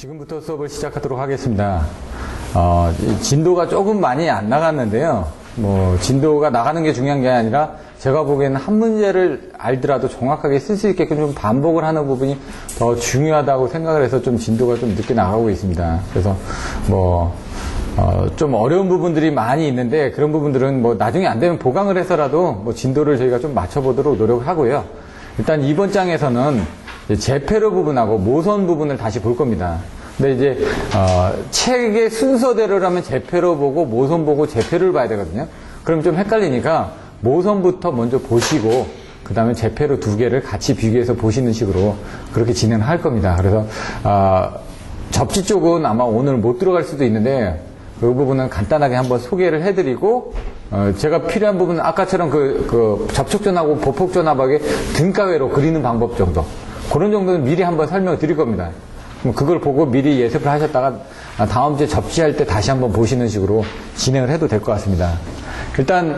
지금부터 수업을 시작하도록 하겠습니다. 진도가 조금 많이 안 나갔는데요. 진도가 나가는 게 중요한 게 아니라 제가 보기에는 한 문제를 알더라도 정확하게 쓸 수 있게끔 좀 반복을 하는 부분이 더 중요하다고 생각을 해서 좀 진도가 좀 늦게 나가고 있습니다. 그래서 좀 어려운 부분들이 많이 있는데 그런 부분들은 나중에 안 되면 보강을 해서라도 진도를 저희가 좀 맞춰보도록 노력을 하고요. 일단 이번 장에서는 제페로 부분하고 모선 부분을 다시 볼 겁니다. 근데 이제 책의 순서대로라면 제페로 보고 모선 보고 제페를 봐야 되거든요. 그럼 좀 헷갈리니까 모선부터 먼저 보시고 그 다음에 제페로 두 개를 같이 비교해서 보시는 식으로 그렇게 진행할 겁니다. 그래서 접지 쪽은 아마 오늘 못 들어갈 수도 있는데 그 부분은 간단하게 한번 소개를 해드리고 제가 필요한 부분은 아까처럼 그 접촉전하고 보폭전압하게 등가외로 그리는 방법 정도, 그런 정도는 미리 한번 설명을 드릴 겁니다. 그걸 보고 미리 예습을 하셨다가 다음 주에 접지할 때 다시 한번 보시는 식으로 진행을 해도 될 것 같습니다. 일단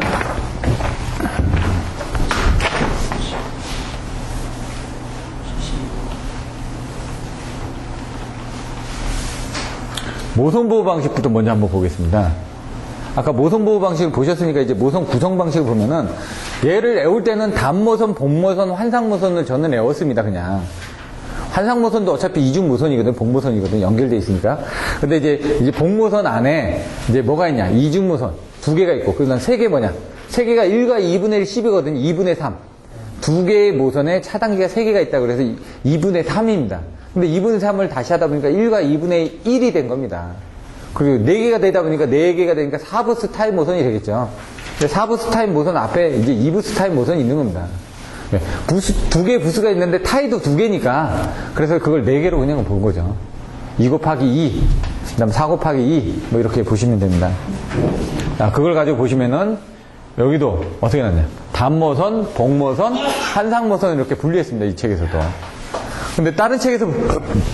모선보호 방식부터 먼저 한번 보겠습니다. 아까 모선보호 방식을 보셨으니까 이제 모선 구성 방식을 보면은 얘를 외울 때는 단모선, 복모선, 환상모선을 저는 외웠습니다. 그냥 환상모선도 어차피 이중모선이거든, 복모선이거든, 연결되어 있으니까. 근데 이제 복모선 안에 이제 뭐가 있냐, 이중모선 두 개가 있고, 그다음 세 개 뭐냐, 세 개가 1과 2분의 1, 10이거든. 2분의 3. 두 개의 모선에 차단기가 세 개가 있다 그래서 2분의 3입니다. 근데 2분의 3을 다시 하다 보니까 1과 2분의 1이 된 겁니다. 그리고 4개가 되다 보니까 4개가 되니까 4부스 타입 모선이 되겠죠. 근데 4부스 타입 모선 앞에 이제 2부스 타입 모선이 있는 겁니다. 두 개의 부스가 있는데 타이도 두 개니까 그래서 그걸 4개로 그냥 본 거죠. 2 곱하기 2, 그 다음 4 곱하기 2 이렇게 보시면 됩니다. 그걸 가지고 보시면은 여기도 어떻게 났냐, 단모선, 복모선, 환상모선 이렇게 분리했습니다. 이 책에서도. 근데 다른 책에서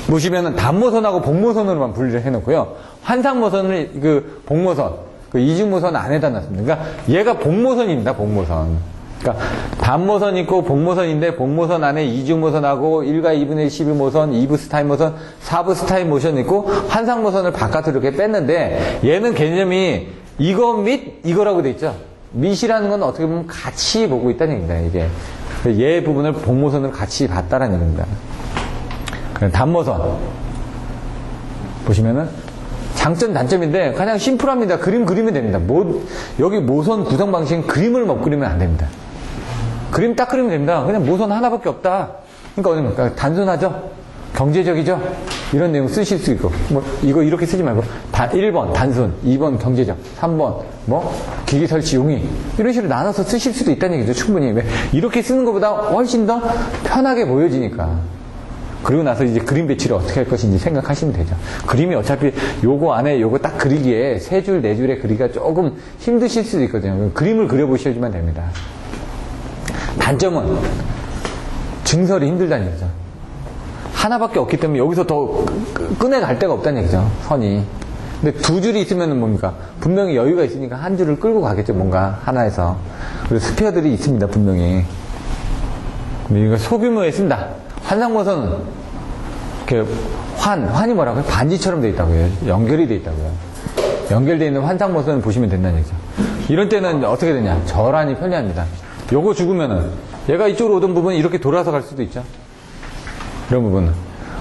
보시면은 단모선하고 복모선으로만 분리를 해놓고요. 환상모선을 복모선, 이중모선 안에다 놨습니다. 그러니까 얘가 복모선입니다. 복모선. 그러니까 단모선 있고 복모선인데 복모선 안에 이중모선하고 1과 2분의 12모선, 2부스 타입 모선, 4부스 타입 모션 있고 환상모선을 바깥으로 이렇게 뺐는데 얘는 개념이 이거 및 이거라고 돼 있죠. 밑이라는 건 어떻게 보면 같이 보고 있다는 얘기입니다. 이게 얘 부분을 복모선을 같이 봤다는 얘기입니다. 단모선 보시면은 장점 단점인데 그냥 심플합니다. 그림 그리면 됩니다. 여기 모선 구성 방식은 그림을 못 그리면 안 됩니다. 그림 딱 그리면 됩니다. 그냥 모선 하나밖에 없다. 그러니까 단순하죠, 경제적이죠, 이런 내용 쓰실 수 있고, 이거 이렇게 쓰지 말고 1번 단순, 2번 경제적, 3번 기기 설치 용이, 이런 식으로 나눠서 쓰실 수도 있다는 얘기죠. 충분히. 왜? 이렇게 쓰는 것보다 훨씬 더 편하게 보여지니까. 그리고 나서 이제 그림 배치를 어떻게 할 것인지 생각하시면 되죠. 그림이 어차피 요거 안에 요거 딱 그리기에 3줄, 4줄에 그리기가 조금 힘드실 수도 있거든요. 그림을 그려보셔야지만 됩니다. 단점은 증설이 힘들다는 얘기죠. 하나밖에 없기 때문에 여기서 더 꺼내갈 데가 없다는 얘기죠. 선이. 근데 2줄이 있으면 뭡니까? 분명히 여유가 있으니까 한 줄을 끌고 가겠죠. 뭔가 하나에서. 그리고 스페어들이 있습니다. 분명히. 이거 소규모에 쓴다. 환상모선은 환이 뭐라고요? 반지처럼 되어 있다고요. 연결이 되어 있다고요. 연결되어 있는 환상모선을 보시면 된다는 얘기죠. 이런 때는 어떻게 되냐, 절환이 편리합니다. 요거 죽으면은 얘가 이쪽으로 오던 부분이 이렇게 돌아서 갈 수도 있죠. 이런 부분은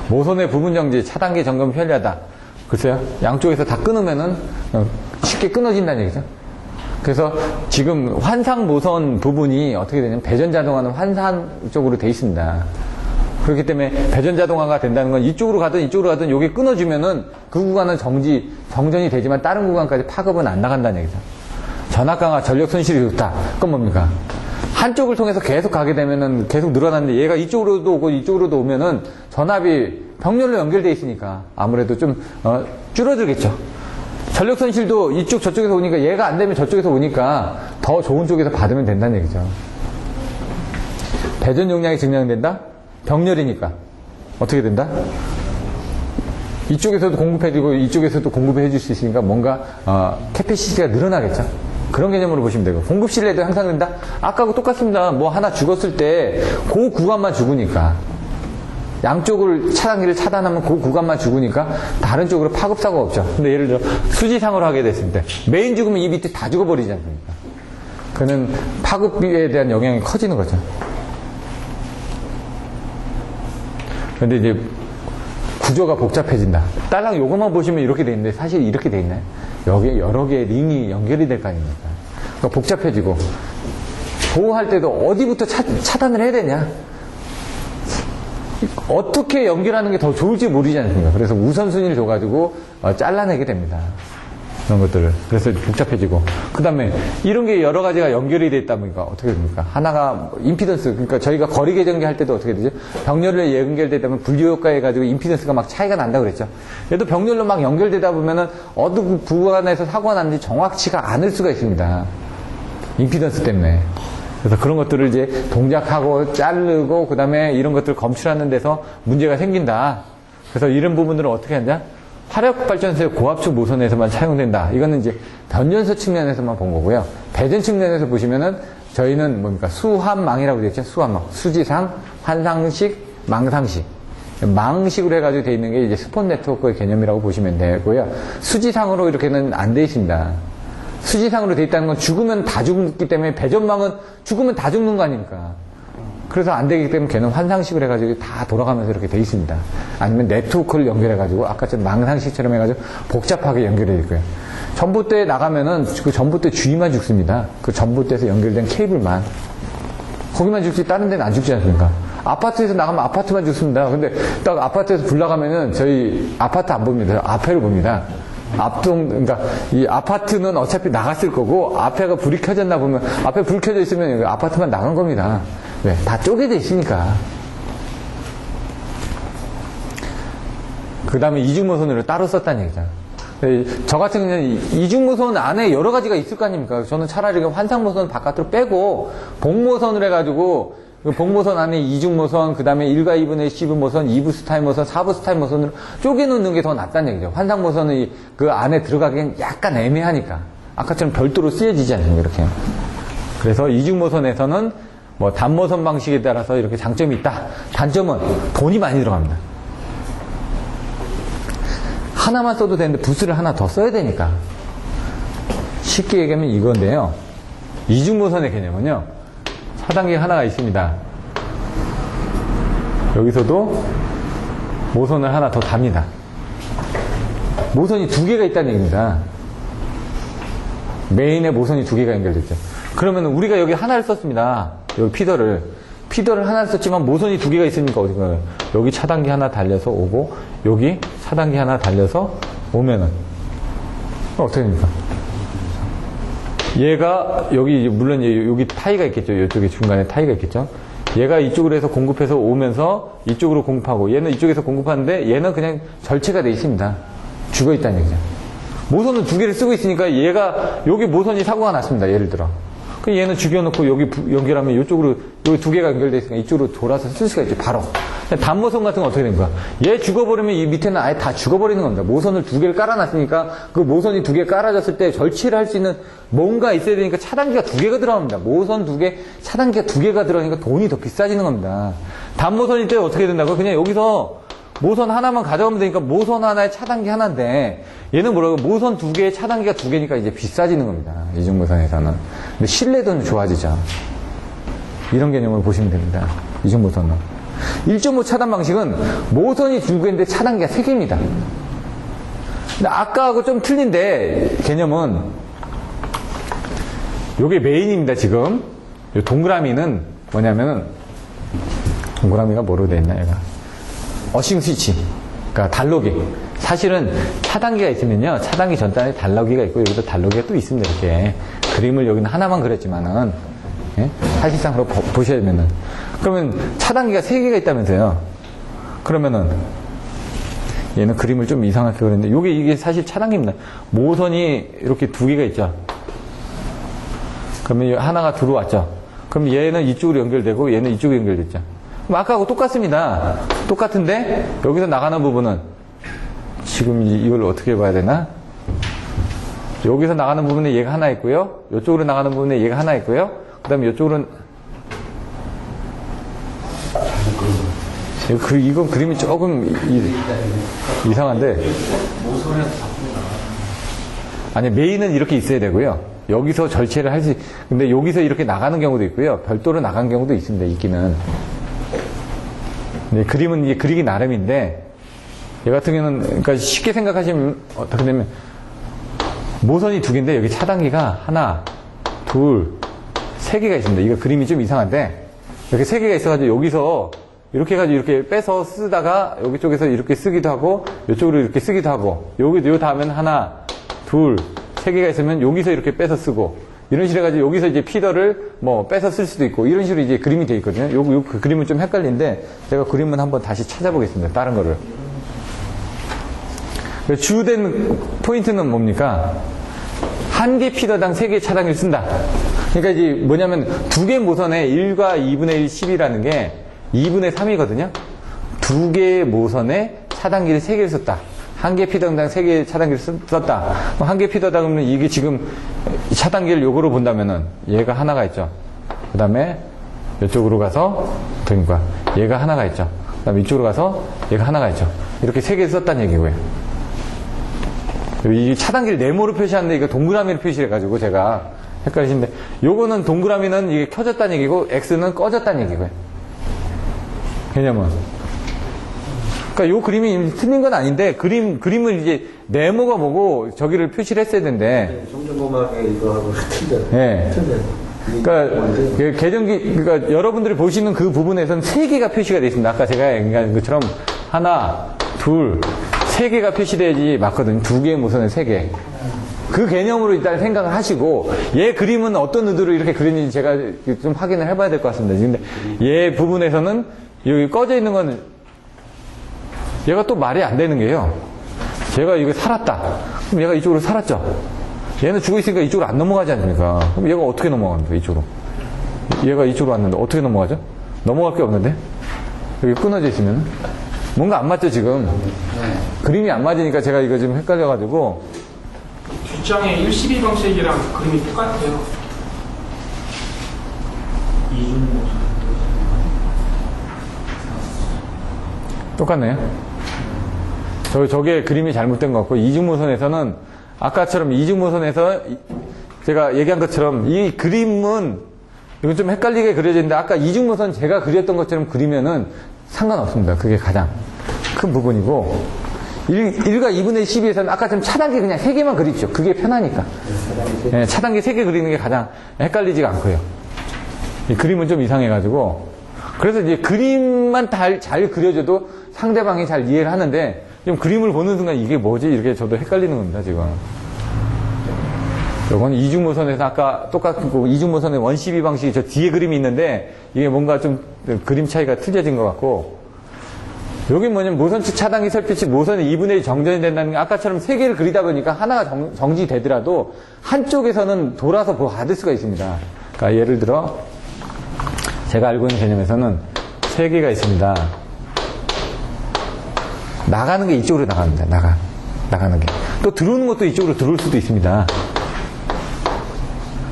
모선의 부분 정지, 차단기 점검 편리하다. 글쎄요, 양쪽에서 다 끊으면은 쉽게 끊어진다는 얘기죠. 그래서 지금 환상 모선 부분이 어떻게 되냐면 배전 자동화는 환상 쪽으로 되어 있습니다. 그렇기 때문에 배전 자동화가 된다는 건 이쪽으로 가든 여기 끊어주면은 그 구간은 정전이 되지만 다른 구간까지 파급은 안 나간다는 얘기죠. 전압 강화, 전력 손실이 좋다. 그건 뭡니까? 한쪽을 통해서 계속 가게 되면은 계속 늘어나는데 얘가 이쪽으로도 오고 이쪽으로도 오면은 전압이 병렬로 연결되어 있으니까 아무래도 좀 줄어들겠죠. 전력 손실도 이쪽 저쪽에서 오니까 얘가 안 되면 저쪽에서 오니까 더 좋은 쪽에서 받으면 된다는 얘기죠. 배전 용량이 증량된다? 병렬이니까 어떻게 된다? 이쪽에서도 공급해주고 이쪽에서도 공급해 줄 수 있으니까 뭔가 캐패시티가 늘어나겠죠. 그런 개념으로 보시면 되고, 공급 신뢰도 향상된다? 아까하고 똑같습니다. 하나 죽었을 때 그 구간만 죽으니까 양쪽을 차단기를 차단하면 그 구간만 죽으니까 다른 쪽으로 파급사고가 없죠. 근데 예를 들어 수지상으로 하게 됐을 때 메인 죽으면 이 밑에 다 죽어버리지 않습니까? 그는 파급에 대한 영향이 커지는 거죠. 그런데 이제 구조가 복잡해진다. 딸랑 요것만 보시면 이렇게 돼 있는데 사실 이렇게 돼 있나요? 여기에 여러 개의 링이 연결이 될 거 아닙니까? 그러니까 복잡해지고 보호할 때도 어디부터 차단을 해야 되냐? 어떻게 연결하는 게 더 좋을지 모르지 않습니까? 그래서 우선순위를 줘가지고 잘라내게 됩니다. 그런 것들을. 그래서 복잡해지고. 그 다음에 이런 게 여러 가지가 연결이 돼 있다 보니까 어떻게 됩니까? 하나가 임피던스, 그러니까 저희가 거리 계정기 할 때도 어떻게 되죠? 병렬로 연결되다 보면 분리효과 해가지고 임피던스가 막 차이가 난다고 그랬죠? 얘도 병렬로 막 연결되다 보면은 어느 구간에서 사고가 났는지 정확치가 않을 수가 있습니다. 임피던스 때문에. 그래서 그런 것들을 이제 동작하고 자르고 그 다음에 이런 것들을 검출하는 데서 문제가 생긴다. 그래서 이런 부분들을 어떻게 하냐? 화력발전소의 고압축 모선에서만 사용된다. 이거는 이제 변전소 측면에서만 본 거고요. 배전 측면에서 보시면은 저희는 뭡니까? 수환망이라고 되어 있죠. 수환망. 수지상, 환상식, 망상식. 망식으로 해가지고 되어 있는 게 이제 스폰 네트워크의 개념이라고 보시면 되고요. 수지상으로 이렇게는 안 되어 있습니다. 수지상으로 되어 있다는 건 죽으면 다 죽기 때문에 배전망은 죽으면 다 죽는 거 아닙니까? 그래서 안 되기 때문에 걔는 환상식으로 해가지고 다 돌아가면서 이렇게 돼 있습니다. 아니면 네트워크를 연결해가지고 아까처럼 망상식처럼 해가지고 복잡하게 연결해 있고요. 전봇대에 나가면은 그 전봇대 주위만 죽습니다. 그 전봇대에서 연결된 케이블만. 거기만 죽지 다른 데는 안 죽지 않습니까? 아파트에서 나가면 아파트만 죽습니다. 근데 딱 아파트에서 불 나가면은 저희 아파트 안 봅니다. 앞에를 봅니다. 앞동, 그러니까 이 아파트는 어차피 나갔을 거고 앞에가 불이 켜졌나 보면 앞에 불 켜져 있으면 여기 아파트만 나간 겁니다. 왜? 다 쪼개져 있으니까. 그 다음에 이중모선으로 따로 썼다는 얘기죠. 저 같은 경우는 이중모선 안에 여러 가지가 있을 거 아닙니까? 저는 차라리 환상모선 바깥으로 빼고 복모선을 해가지고 복모선 안에 이중모선, 그 다음에 1과 2분의 10모선, 2부 스타일 모선, 4부 스타일 모선으로 쪼개놓는 게 더 낫다는 얘기죠. 환상모선이 그 안에 들어가기엔 약간 애매하니까. 아까처럼 별도로 쓰여지지 않습니까? 이렇게. 그래서 이중모선에서는 뭐 단모선 방식에 따라서 이렇게 장점이 있다. 단점은 돈이 많이 들어갑니다. 하나만 써도 되는데 부스를 하나 더 써야 되니까. 쉽게 얘기하면 이건데요. 이중모선의 개념은요. 차단기 하나가 있습니다. 여기서도 모선을 하나 더 답니다. 모선이 두 개가 있다는 얘기입니다. 메인에 모선이 두 개가 연결됐죠. 그러면 우리가 여기 하나를 썼습니다. 여기 피더를 하나를 썼지만 모선이 두 개가 있으니까 어디가요? 여기 차단기 하나 달려서 오고 여기 차단기 하나 달려서 오면은 어떻게 됩니까? 얘가 여기 물론 여기 타이가 있겠죠. 이쪽에 중간에 타이가 있겠죠. 얘가 이쪽으로 해서 공급해서 오면서 이쪽으로 공급하고 얘는 이쪽에서 공급하는데 얘는 그냥 절체가 돼 있습니다. 죽어 있다는 얘기죠. 모선은 두 개를 쓰고 있으니까 얘가 여기 모선이 사고가 났습니다. 예를 들어. 그럼 얘는 죽여놓고 여기 연결하면 이쪽으로 여기 두 개가 연결돼 있으니까 이쪽으로 돌아서 쓸 수가 있죠. 바로. 단모선 같은 건 어떻게 된 거야? 얘 죽어버리면 이 밑에는 아예 다 죽어버리는 겁니다. 모선을 두 개를 깔아놨으니까 그 모선이 두 개 깔아졌을 때 절취를 할 수 있는 뭔가 있어야 되니까 차단기가 두 개가 들어갑니다. 모선 두 개, 차단기가 두 개가 들어가니까 돈이 더 비싸지는 겁니다. 단모선일 때 어떻게 된다고요? 그냥 여기서 모선 하나만 가져가면 되니까 모선 하나에 차단기 하나인데 얘는 뭐라고? 모선 두 개에 차단기가 두 개니까 이제 비싸지는 겁니다. 이중모선에서는. 근데 신뢰도는 좋아지죠. 이런 개념을 보시면 됩니다. 이중모선은. 1.5 차단 방식은 모선이 두 개인데 차단기가 세 개입니다. 근데 아까하고 좀 틀린데 개념은 요게 메인입니다. 지금 요 동그라미는 뭐냐면은 동그라미가 뭐로 되어 있나 얘가 어싱 스위치, 그러니까 달로기. 사실은 차단기가 있으면요 차단기 전단에 달로기가 있고 여기도 달로기가 또 있습니다. 이렇게 그림을 여기는 하나만 그렸지만은 예? 사실상 보시면은 그러면 차단기가 3개가 있다면서요. 그러면은 얘는 그림을 좀 이상하게 그렸는데 이게 사실 차단기입니다. 모선이 이렇게 두 개가 있죠. 그러면 하나가 들어왔죠. 그럼 얘는 이쪽으로 연결되고 얘는 이쪽으로 연결됐죠. 그럼 아까하고 똑같습니다. 똑같은데 여기서 나가는 부분은 지금 이걸 어떻게 봐야 되나? 여기서 나가는 부분에 얘가 하나 있고요. 이쪽으로 나가는 부분에 얘가 하나 있고요. 그 다음에 이쪽으로는 이건 그림이 조금 이상한데. 아니, 메인은 이렇게 있어야 되고요. 여기서 절체를 근데 여기서 이렇게 나가는 경우도 있고요. 별도로 나간 경우도 있습니다, 있기는. 네, 그림은 이제 그리기 나름인데, 얘 같은 경우는, 그러니까 쉽게 생각하시면 어떻게 되면, 모선이 2개인데, 여기 차단기가 하나, 둘, 3개가 있습니다. 이거 그림이 좀 이상한데, 이렇게 3개가 있어가지고, 여기서, 이렇게 해가지고 이렇게 빼서 쓰다가, 여기 쪽에서 이렇게 쓰기도 하고, 이쪽으로 이렇게 쓰기도 하고, 요 다음엔 하나, 둘, 3개가 있으면 여기서 이렇게 빼서 쓰고, 이런 식으로 해가지고 여기서 이제 피더를 뭐 빼서 쓸 수도 있고, 이런 식으로 이제 그림이 되어 있거든요. 그 그림은 좀 헷갈리는데, 제가 그림은 한번 다시 찾아보겠습니다. 다른 거를. 주된 포인트는 뭡니까? 한 개 피더당 3개 차단기를 쓴다. 그러니까 이제 뭐냐면 2개 모선에 1과 2분의 1, 10이라는 게 2분의 3이거든요. 2개 모선에 차단기를 3개를 썼다. 한 개 피더당 3개 차단기를 썼다. 한 개 피더당 그러면 이게 지금 차단기를 요거로 본다면은 얘가 하나가 있죠. 그 다음에 이쪽으로 가서 그러니까 얘가 하나가 있죠. 그 다음에 이쪽으로 가서 얘가 하나가 있죠. 이렇게 3개 썼다는 얘기고요. 이 차단기를 네모로 표시하는데 이거 동그라미로 표시해가지고 제가 헷갈리시는데, 요거는 동그라미는 이게 켜졌다는 얘기고 X는 꺼졌다는 얘기고요. 개념은. 그러니까 요 그림이 틀린 건 아닌데, 그림을 이제 네모가 뭐고 저기를 표시를 했어야 되는데. 정정고막에 이거 하고 틀려. 예. 그러니까 그러니까 여러분들이 보시는 그 부분에서는 3개가 표시가 되어 있습니다. 아까 제가 얘기한 것처럼 하나, 둘, 3개가 표시돼야지 맞거든요. 2개의 모선에 3개. 그 개념으로 일단 생각을 하시고, 얘 그림은 어떤 의도로 이렇게 그렸는지 제가 좀 확인을 해봐야 될 것 같습니다. 근데 얘 부분에서는 여기 꺼져 있는 건 얘가 또 말이 안 되는 게요. 제가 이거 살았다. 그럼 얘가 이쪽으로 살았죠. 얘는 죽어 있으니까 이쪽으로 안 넘어가지 않습니까? 그럼 얘가 어떻게 넘어갑니까? 이쪽으로. 얘가 이쪽으로 왔는데 어떻게 넘어가죠? 넘어갈 게 없는데? 여기 끊어져 있으면. 뭔가 안 맞죠, 지금? 그림이 안 맞으니까 제가 이거 지금 헷갈려가지고. 뒷장의 112 방식이랑 그림이 똑같아요. 똑같네요. 저게 그림이 잘못된 것 같고, 이중모선에서는 아까처럼 이중모선에서 제가 얘기한 것처럼 이 그림은 이건 좀 헷갈리게 그려져 있는데, 아까 이중모선 제가 그렸던 것처럼 그리면은 상관없습니다. 그게 가장 큰 부분이고, 1과 2분의 12에서는 아까처럼 차단기 그냥 3개만 그리십시오. 그게 편하니까. 네, 차단기 3개 그리는 게 가장 헷갈리지가 않고요. 이 그림은 좀 이상해가지고, 그래서 이제 그림만 잘 그려줘도 상대방이 잘 이해를 하는데, 좀 그림을 보는 순간 이게 뭐지? 이렇게 저도 헷갈리는 겁니다, 지금. 요건 이중모선에서 아까 똑같고, 이중모선의 원CB 방식이 저 뒤에 그림이 있는데, 이게 뭔가 좀 그림 차이가 틀려진 것 같고, 여기 뭐냐면 모선측 차단기 설빛이 모선의 2분의 1 정전이 된다는 게, 아까처럼 3개를 그리다 보니까 하나가 정지되더라도 한쪽에서는 돌아서 받을 수가 있습니다. 그러니까 예를 들어 제가 알고 있는 개념에서는 3개가 있습니다. 나가는 게 이쪽으로 나갑니다. 나가는 게. 또 들어오는 것도 이쪽으로 들어올 수도 있습니다.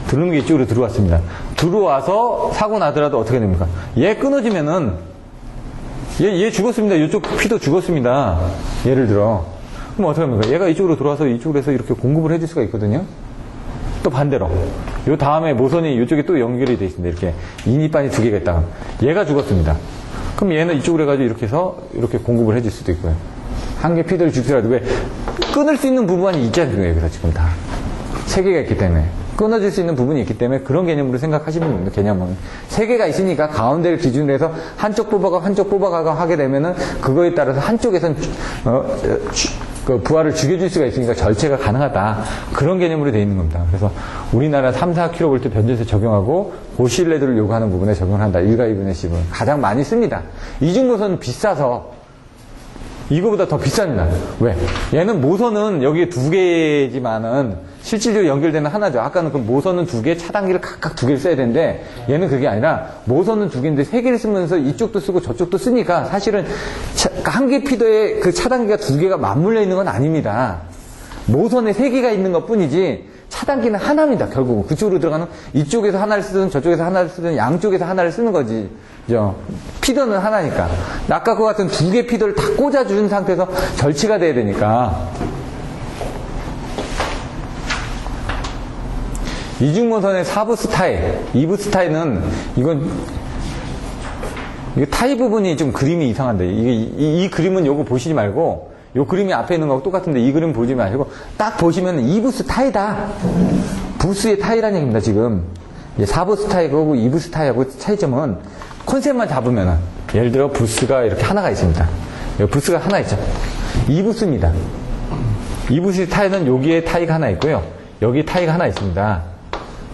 들어오는 게 이쪽으로 들어왔습니다. 들어와서 사고 나더라도 어떻게 됩니까? 얘 끊어지면은 얘 죽었습니다. 이쪽 피도 죽었습니다. 예를 들어. 그럼 어떻게 합니까? 얘가 이쪽으로 들어와서 이쪽으로 해서 이렇게 공급을 해줄 수가 있거든요. 또 반대로. 요 다음에 모선이 이쪽에 또 연결이 되어 있습니다. 이렇게 인이반이 2개가 있다. 얘가 죽었습니다. 그럼 얘는 이쪽으로 해가지고 이렇게 해서 이렇게 공급을 해줄 수도 있고요. 한 개 피드를 주더라도 왜 끊을 수 있는 부분이 있지 않습니까? 여기서 지금 다. 3개가 있기 때문에. 끊어질 수 있는 부분이 있기 때문에 그런 개념으로 생각하시면 됩니다. 개념은 3개가 있으니까 가운데를 기준으로 해서 한쪽 뽑아가고 하게 되면은 그거에 따라서 한쪽에선 그 부하를 죽여줄 수가 있으니까 절체가 가능하다. 그런 개념으로 되어 있는 겁니다. 그래서 우리나라 3, 4kV 변전세 적용하고 고실레드를 요구하는 부분에 적용을 한다. 1과 2분의 10은 가장 많이 씁니다. 이중모선은 비싸서 이거보다 더 비쌉니다. 왜? 얘는 모선은 여기에 2개지만은 실질적으로 연결되는 하나죠. 아까는 그 모선은 2개, 차단기를 각각 2개를 써야 되는데 얘는 그게 아니라 모선은 2개인데 3개를 쓰면서 이쪽도 쓰고 저쪽도 쓰니까 사실은 한 개 피더에 그 차단기가 2개가 맞물려 있는 건 아닙니다. 모선에 3개가 있는 것 뿐이지 차단기는 하나입니다. 결국은 그쪽으로 들어가는 이쪽에서 하나를 쓰든 저쪽에서 하나를 쓰든 양쪽에서 하나를 쓰는 거지. 그죠? 피더는 하나니까. 아까 그 같은 두 개 피더를 다 꽂아준 상태에서 절치가 돼야 되니까. 이중모선의 4부스 타이, 2부스 타이는 이건 이게 타이 부분이 좀 그림이 이상한데 이 그림은 요거 보시지 말고 요 그림이 앞에 있는 거하고 똑같은데 이 그림 보지 마시고 딱 보시면 2부스 타이다. 부스의 타이라는 얘기입니다. 지금 4부스 타이하고 2부스 타이하고 차이점은 컨셉만 잡으면은 예를 들어 부스가 이렇게 하나가 있습니다. 여기 부스가 하나 있죠. 2부스입니다. 2부스 타이는 여기에 타이가 하나 있고요. 여기 타이가 하나 있습니다.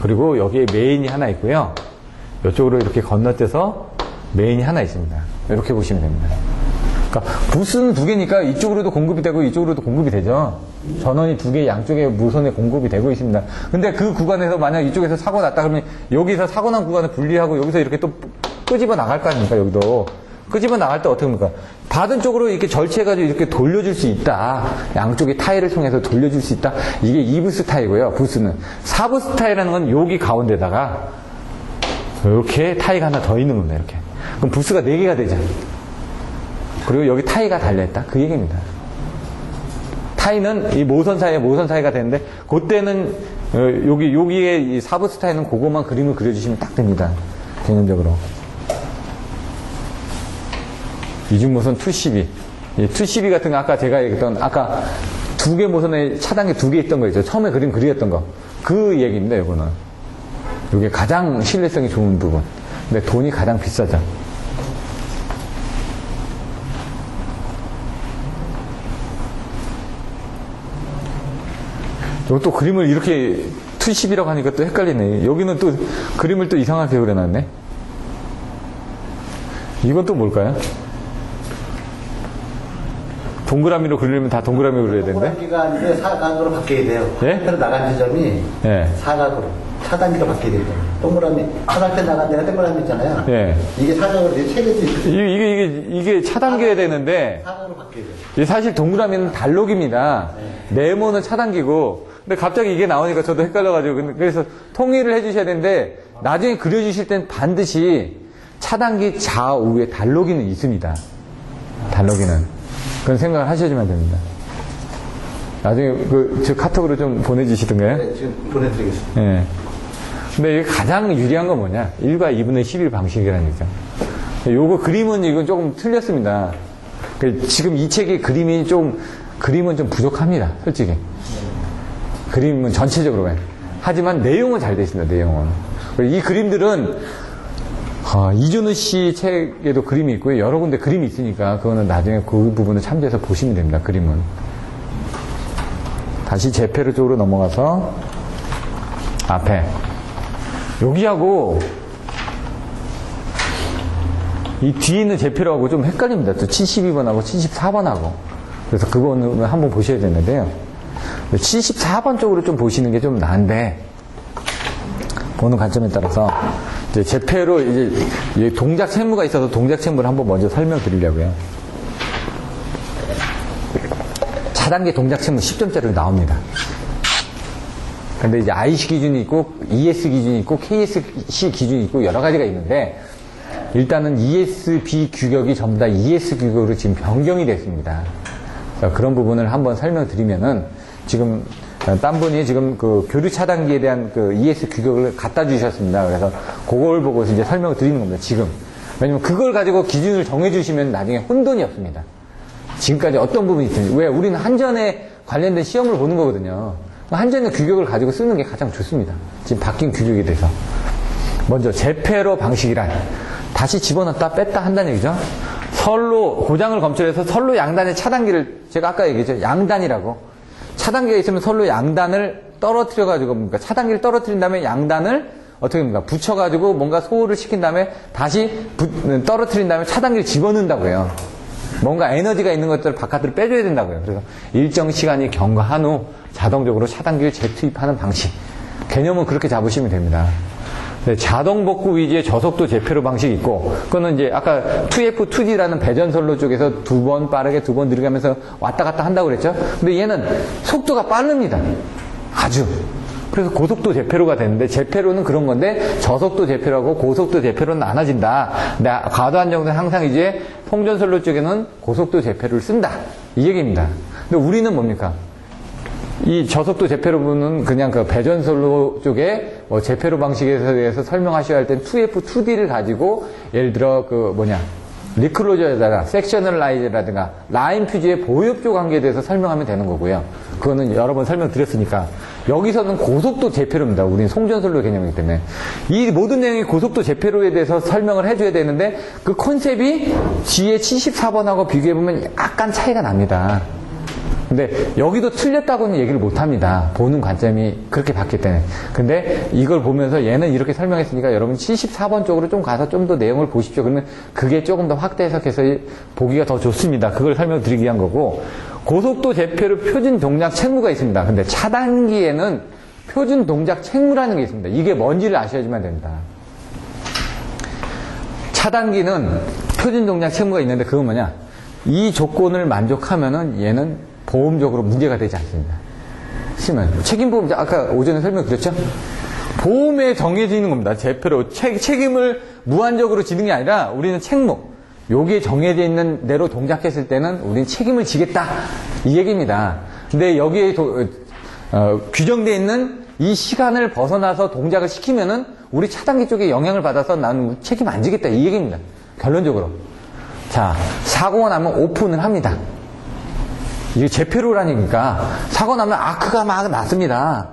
그리고 여기에 메인이 하나 있고요. 이쪽으로 이렇게 건너뛰어서 메인이 하나 있습니다. 이렇게 보시면 됩니다. 그러니까 부스는 두 개니까 이쪽으로도 공급이 되고 이쪽으로도 공급이 되죠. 전원이 두 개 양쪽에 무선에 공급이 되고 있습니다. 근데 그 구간에서 만약 이쪽에서 사고 났다 그러면 여기서 사고 난 구간을 분리하고 여기서 이렇게 또 끄집어 나갈 거 아닙니까? 여기도 끄집어 나갈 때 어떻게 합니까? 받은 쪽으로 이렇게 절체해가지고 이렇게 돌려줄 수 있다. 양쪽의 타일을 통해서 돌려줄 수 있다. 이게 2부스 타이고요. 부스는 4부스 타이라는 건 여기 가운데다가 이렇게 타이가 하나 더 있는 겁니다. 이렇게. 그럼 부스가 4개가 되죠. 그리고 여기 타이가 달려있다. 그 얘기입니다. 타이는 이 모선 사이가 되는데 그때는 여기에 이 4부스 타이는 그것만 그림을 그려주시면 딱 됩니다. 개념적으로. 이중모선 212. 이 212 같은 거 아까 제가 얘기했던 아까 두 개 모선에 차단기 2개 있던 거 있죠. 처음에 그림 그렸던 거. 그 얘기입니다. 이거는. 이게 가장 신뢰성이 좋은 부분. 근데 돈이 가장 비싸죠. 또 그림을 이렇게 212라고 하니까 또 헷갈리네. 여기는 또 그림을 또 이상하게 그려놨네. 이건 또 뭘까요? 동그라미로 그리려면 다 동그라미로 그려야 되는데? 동그라미가 아닌데 사각으로 바뀌어야 돼요. 예? 상태로 나간 지점이 예. 사각으로 차단기로 바뀌어야 돼요. 동그라미 차단기 나간 데가 동그라미 있잖아요. 예. 이게 사각으로 돼. 체계도 있고 이게 차단기여야 되는데, 사각으로 바뀌어야 돼요. 이게 사실 동그라미는 달록입니다. 네모는 차단기고, 근데 갑자기 이게 나오니까 저도 헷갈려가지고, 그래서 통일을 해주셔야 되는데, 나중에 그려주실 땐 반드시 차단기 좌우에 달록이는 있습니다. 달록이는. 그런 생각을 하셔야지만 됩니다. 나중에 저 카톡으로 좀 보내주시던가요? 네, 지금 보내드리겠습니다. 예. 근데 이게 가장 유리한 건 뭐냐? 1과 2분의 11 방식이라는 얘기죠. 요거 그림은 이건 조금 틀렸습니다. 지금 이 책의 그림은 좀 부족합니다. 솔직히. 그림은 전체적으로. 하지만 내용은 잘 되어 있습니다. 내용은. 이 그림들은 이준우 씨 책에도 그림이 있고요. 여러 군데 그림이 있으니까 그거는 나중에 그 부분을 참조해서 보시면 됩니다. 그림은. 다시 제페르 쪽으로 넘어가서 앞에 여기하고 이 뒤에 있는 제페르하고 좀 헷갈립니다. 또 72번하고 74번하고. 그래서 그거는 한번 보셔야 되는데요. 74번 쪽으로 좀 보시는 게 좀 나은데 보는 관점에 따라서 이제 제페로 이제 동작 채무가 있어서 동작 채무를 한번 먼저 설명드리려고요. 차단기 동작 채무 10점짜리 나옵니다. 근데 이제 IC 기준이 있고 ES 기준이 있고 KSC 기준이 있고 여러 가지가 있는데 일단은 ESB 규격이 전부 다 ES 규격으로 지금 변경이 됐습니다. 그런 부분을 한번 설명드리면은 지금 딴 분이 지금 그 교류 차단기에 대한 그 ES 규격을 갖다 주셨습니다. 그래서 그걸 보고 이제 설명을 드리는 겁니다. 지금. 왜냐면 그걸 가지고 기준을 정해 주시면 나중에 혼돈이 없습니다. 지금까지 어떤 부분이 있든지. 왜? 우리는 한전에 관련된 시험을 보는 거거든요. 한전의 규격을 가지고 쓰는 게 가장 좋습니다. 지금 바뀐 규격에 대해서. 먼저 제페로 방식이란 다시 집어넣었다 뺐다 한다는 얘기죠. 선로 고장을 검출해서 선로 양단의 차단기를 제가 아까 얘기했죠. 양단이라고. 차단기가 있으면 선로 양단을 떨어뜨려가지고, 그러니까 차단기를 떨어뜨린 다음에 양단을 어떻게 합니까? 붙여가지고 뭔가 소홀을 시킨 다음에 다시 떨어뜨린 다음에 차단기를 집어넣는다고 해요. 뭔가 에너지가 있는 것들을 바깥으로 빼줘야 된다고요. 그래서 일정 시간이 경과한 후 자동적으로 차단기를 재투입하는 방식. 개념은 그렇게 잡으시면 됩니다. 자동 복구 위주의 저속도 제페로 방식이 있고, 그거는 이제 아까 2F, 2D라는 배전선로 쪽에서 두 번 빠르게 두 번 느리게 하면서 왔다 갔다 한다고 그랬죠? 근데 얘는 속도가 빠릅니다. 아주. 그래서 고속도 제페로가 되는데, 제페로는 그런 건데 저속도 제페로하고 고속도 제페로는 나눠진다. 근데 과도한 정도는 항상 이제 송전선로 쪽에는 고속도 제페로를 쓴다, 이 얘기입니다. 근데 우리는 뭡니까? 이 저속도 제페로 부분은 그냥 그 배전선로 쪽에 뭐 제페로 방식에 대해서 설명하셔야 할 땐 2F, 2D를 가지고 예를 들어 리클로저에다가 섹셔널 라인이라든가 라인 퓨즈의 보엽조 관계에 대해서 설명하면 되는 거고요. 그거는 여러 번 설명드렸으니까. 여기서는 고속도 제페로입니다. 우리는 송전선로 개념이기 때문에. 이 모든 내용이 고속도 제페로에 대해서 설명을 해줘야 되는데 그 컨셉이 G의 74번하고 비교해보면 약간 차이가 납니다. 근데 여기도 틀렸다고는 얘기를 못합니다. 보는 관점이 그렇게 봤기 때문에. 근데 이걸 보면서 얘는 이렇게 설명했으니까 여러분 74번 쪽으로 좀 가서 좀 더 내용을 보십시오. 그러면 그게 조금 더 확대 해석해서 보기가 더 좋습니다. 그걸 설명드리기 위한 거고, 고속도 제페로 표준 동작 책무가 있습니다. 근데 차단기에는 표준 동작 책무라는 게 있습니다. 이게 뭔지를 아셔야지만 됩니다. 차단기는 표준 동작 책무가 있는데 그건 뭐냐? 이 조건을 만족하면은 얘는 보험적으로 문제가 되지 않습니다. 심은 책임보험, 아까 오전에 설명드렸죠? 보험에 정해져 있는 겁니다. 제페로 책임을 무한적으로 지는 게 아니라 우리는 책무, 여기에 정해져 있는 대로 동작했을 때는 우리는 책임을 지겠다, 이 얘기입니다. 근데 여기에 규정되어 있는 이 시간을 벗어나서 동작을 시키면은 우리 차단기 쪽에 영향을 받아서 나는 책임 안 지겠다, 이 얘기입니다. 결론적으로. 자, 사고가 나면 오픈을 합니다. 이게 제페로라니까. 사고 나면 아크가 막 났습니다.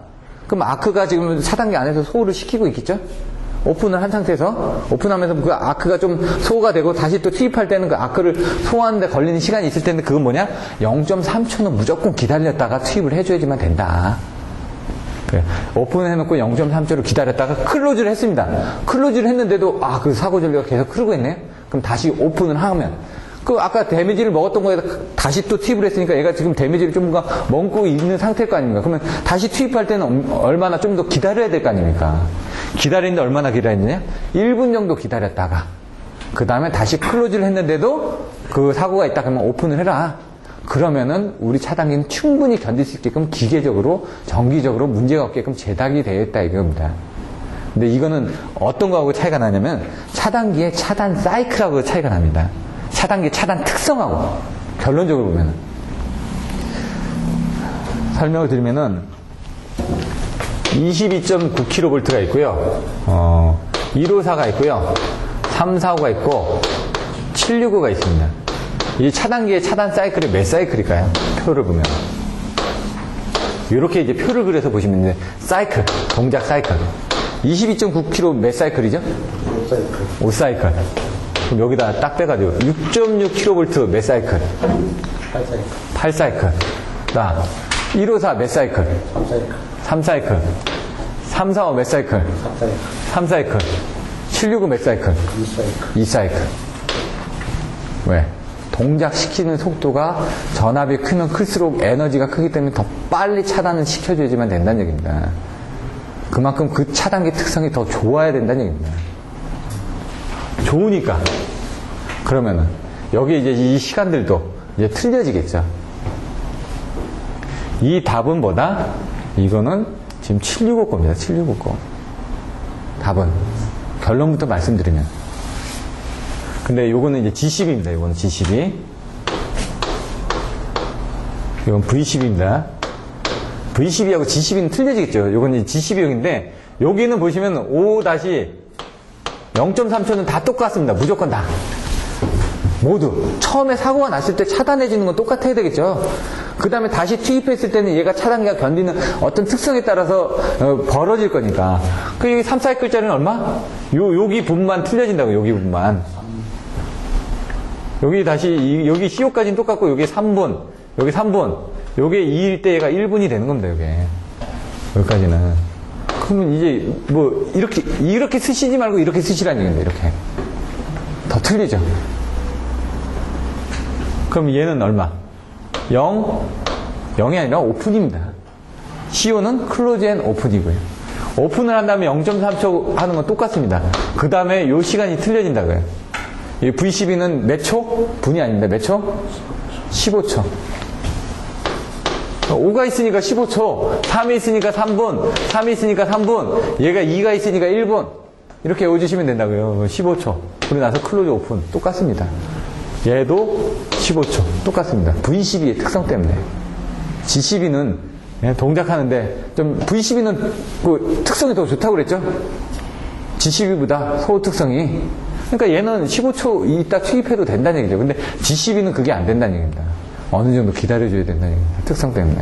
그럼 아크가 지금 차단기 안에서 소호를 시키고 있겠죠? 오픈을 한 상태에서, 오픈하면서 그 아크가 좀 소호가 되고 다시 또 투입할 때는 그 아크를 소화하는데 걸리는 시간이 있을 텐데 그건 뭐냐? 0.3초는 무조건 기다렸다가 투입을 해줘야지만 된다. 그래. 오픈을 해놓고 0.3초를 기다렸다가 클로즈를 했습니다. 클로즈를 했는데도 그 사고 전류가 계속 흐르고 있네요? 그럼 다시 오픈을 하면, 아까 데미지를 먹었던 거에다 다시 또 투입을 했으니까 얘가 지금 데미지를 좀 먹고 있는 상태일 거 아닙니까? 그러면 다시 투입할 때는 얼마나 좀 더 기다려야 될 거 아닙니까? 기다리는데 얼마나 기다렸느냐? 1분 정도 기다렸다가, 그 다음에 다시 클로즈를 했는데도 그 사고가 있다 그러면 오픈을 해라. 그러면은 우리 차단기는 충분히 견딜 수 있게끔 기계적으로, 정기적으로 문제가 없게끔 제작이 되어 있다 이겁니다. 근데 이거는 어떤 거하고 차이가 나냐면 차단기의 차단 사이클하고 차이가 납니다. 차단기 차단 특성하고, 결론적으로 보면은. 설명을 드리면은 22.9kV가 있고요. 154가 있고요. 345가 있고 765가 있습니다. 이 차단기의 차단 사이클이 몇 사이클일까요? 표를 보면. 이렇게 이제 표를 그려서 보시면 이제 사이클, 동작 사이클. 22.9kV 몇 사이클이죠? 5사이클. 5사이클. 그럼 여기다 딱 빼가지고 6.6kV 몇 사이클? 8사이클. 8사이클. 자, 154 몇 사이클? 3사이클. 3사이클. 345 몇 사이클? 4사이클. 3사이클. 765 몇 사이클? 2사이클. 2사이클. 왜? 동작시키는 속도가 전압이 크면 클수록 에너지가 크기 때문에 더 빨리 차단을 시켜줘야지만 된다는 얘기입니다. 그만큼 그 차단기 특성이 더 좋아야 된다는 얘기입니다. 좋으니까. 그러면은 여기 이제 이 시간들도 이제 틀려지겠죠. 이 답은 뭐다? 이거는 지금 765 겁니다. 765 거. 답은. 결론부터 말씀드리면. 근데 요거는 이제 G10입니다. 요거는 G12. 이건 V10입니다. V12하고 G12는 틀려지겠죠. 요건 이제 G12용인데, 여기는 보시면 5-0.3초는 다 똑같습니다. 무조건 다. 모두. 처음에 사고가 났을 때 차단해주는 건 똑같아야 되겠죠. 그 다음에 다시 투입했을 때는 얘가 차단기가 견디는 어떤 특성에 따라서 벌어질 거니까. 그 여기 3사이클짜리는 얼마? 여기 부분만 틀려진다고, 여기 부분만. 여기 다시, 여기 CO까지는 똑같고, 여기 3분, 여기 3분, 요게 2일 때 얘가 1분이 되는 겁니다, 요게. 여기까지는. 그러면 이제, 이렇게 쓰시지 말고 이렇게 쓰시라는 얘기입니다, 이렇게. 더 틀리죠? 그럼 얘는 얼마? 0? 0이 아니라 오픈입니다. CO는 클로즈 앤 오픈이고요. 오픈을 한 다음에 0.3초 하는 건 똑같습니다. 그 다음에 요 시간이 틀려진다고요. 이 V12는 몇 초? 분이 아닙니다. 몇 초? 15초. 5가 있으니까 15초, 3이 있으니까 3분, 3이 있으니까 3분, 얘가 2가 있으니까 1분. 이렇게 외워주시면 된다고요. 15초. 그러고 나서 클로즈 오픈. 똑같습니다. 얘도 15초. 똑같습니다. V12의 특성 때문에. G12는 동작하는데, 좀 V12는 그 특성이 더 좋다고 그랬죠? G12보다 소호 특성이. 그러니까 얘는 15초 있다 투입해도 된다는 얘기죠. 근데 G12는 그게 안 된다는 얘기입니다. 어느 정도 기다려줘야 된다는 얘기입니다. 특성 때문에.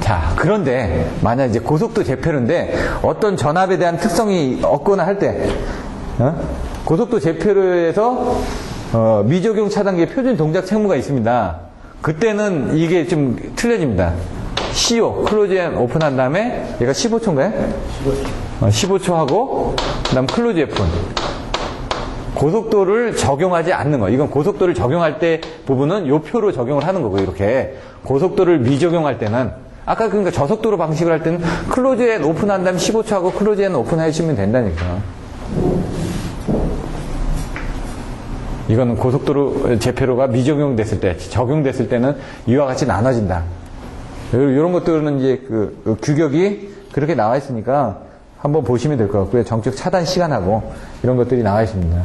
자, 그런데 만약 이제 고속도 제페르인데 어떤 전압에 대한 특성이 없거나 할 때, 고속도 제페르에서 미적용 차단기의 표준 동작 책무가 있습니다. 그때는 이게 좀 틀려집니다. CO, 클로즈 앤 오픈한 다음에 얘가 15초인가요? 15초 하고 그 다음 클로즈 오픈. 고속도를 적용하지 않는 거. 이건 고속도를 적용할 때 부분은 요 표로 적용을 하는 거고, 이렇게. 고속도를 미적용할 때는, 아까 그러니까 저속도로 방식을 할 때는 클로즈 앤 오픈한 다음에 15초 하고 클로즈 앤 오픈 해주시면 된다니까. 이거는 고속도로 제페로가 미적용됐을 때, 적용됐을 때는 이와 같이 나눠진다. 이런 것들은 이제 그 규격이 그렇게 나와 있으니까 한번 보시면 될 것 같고요. 정적 차단 시간하고 이런 것들이 나와 있습니다.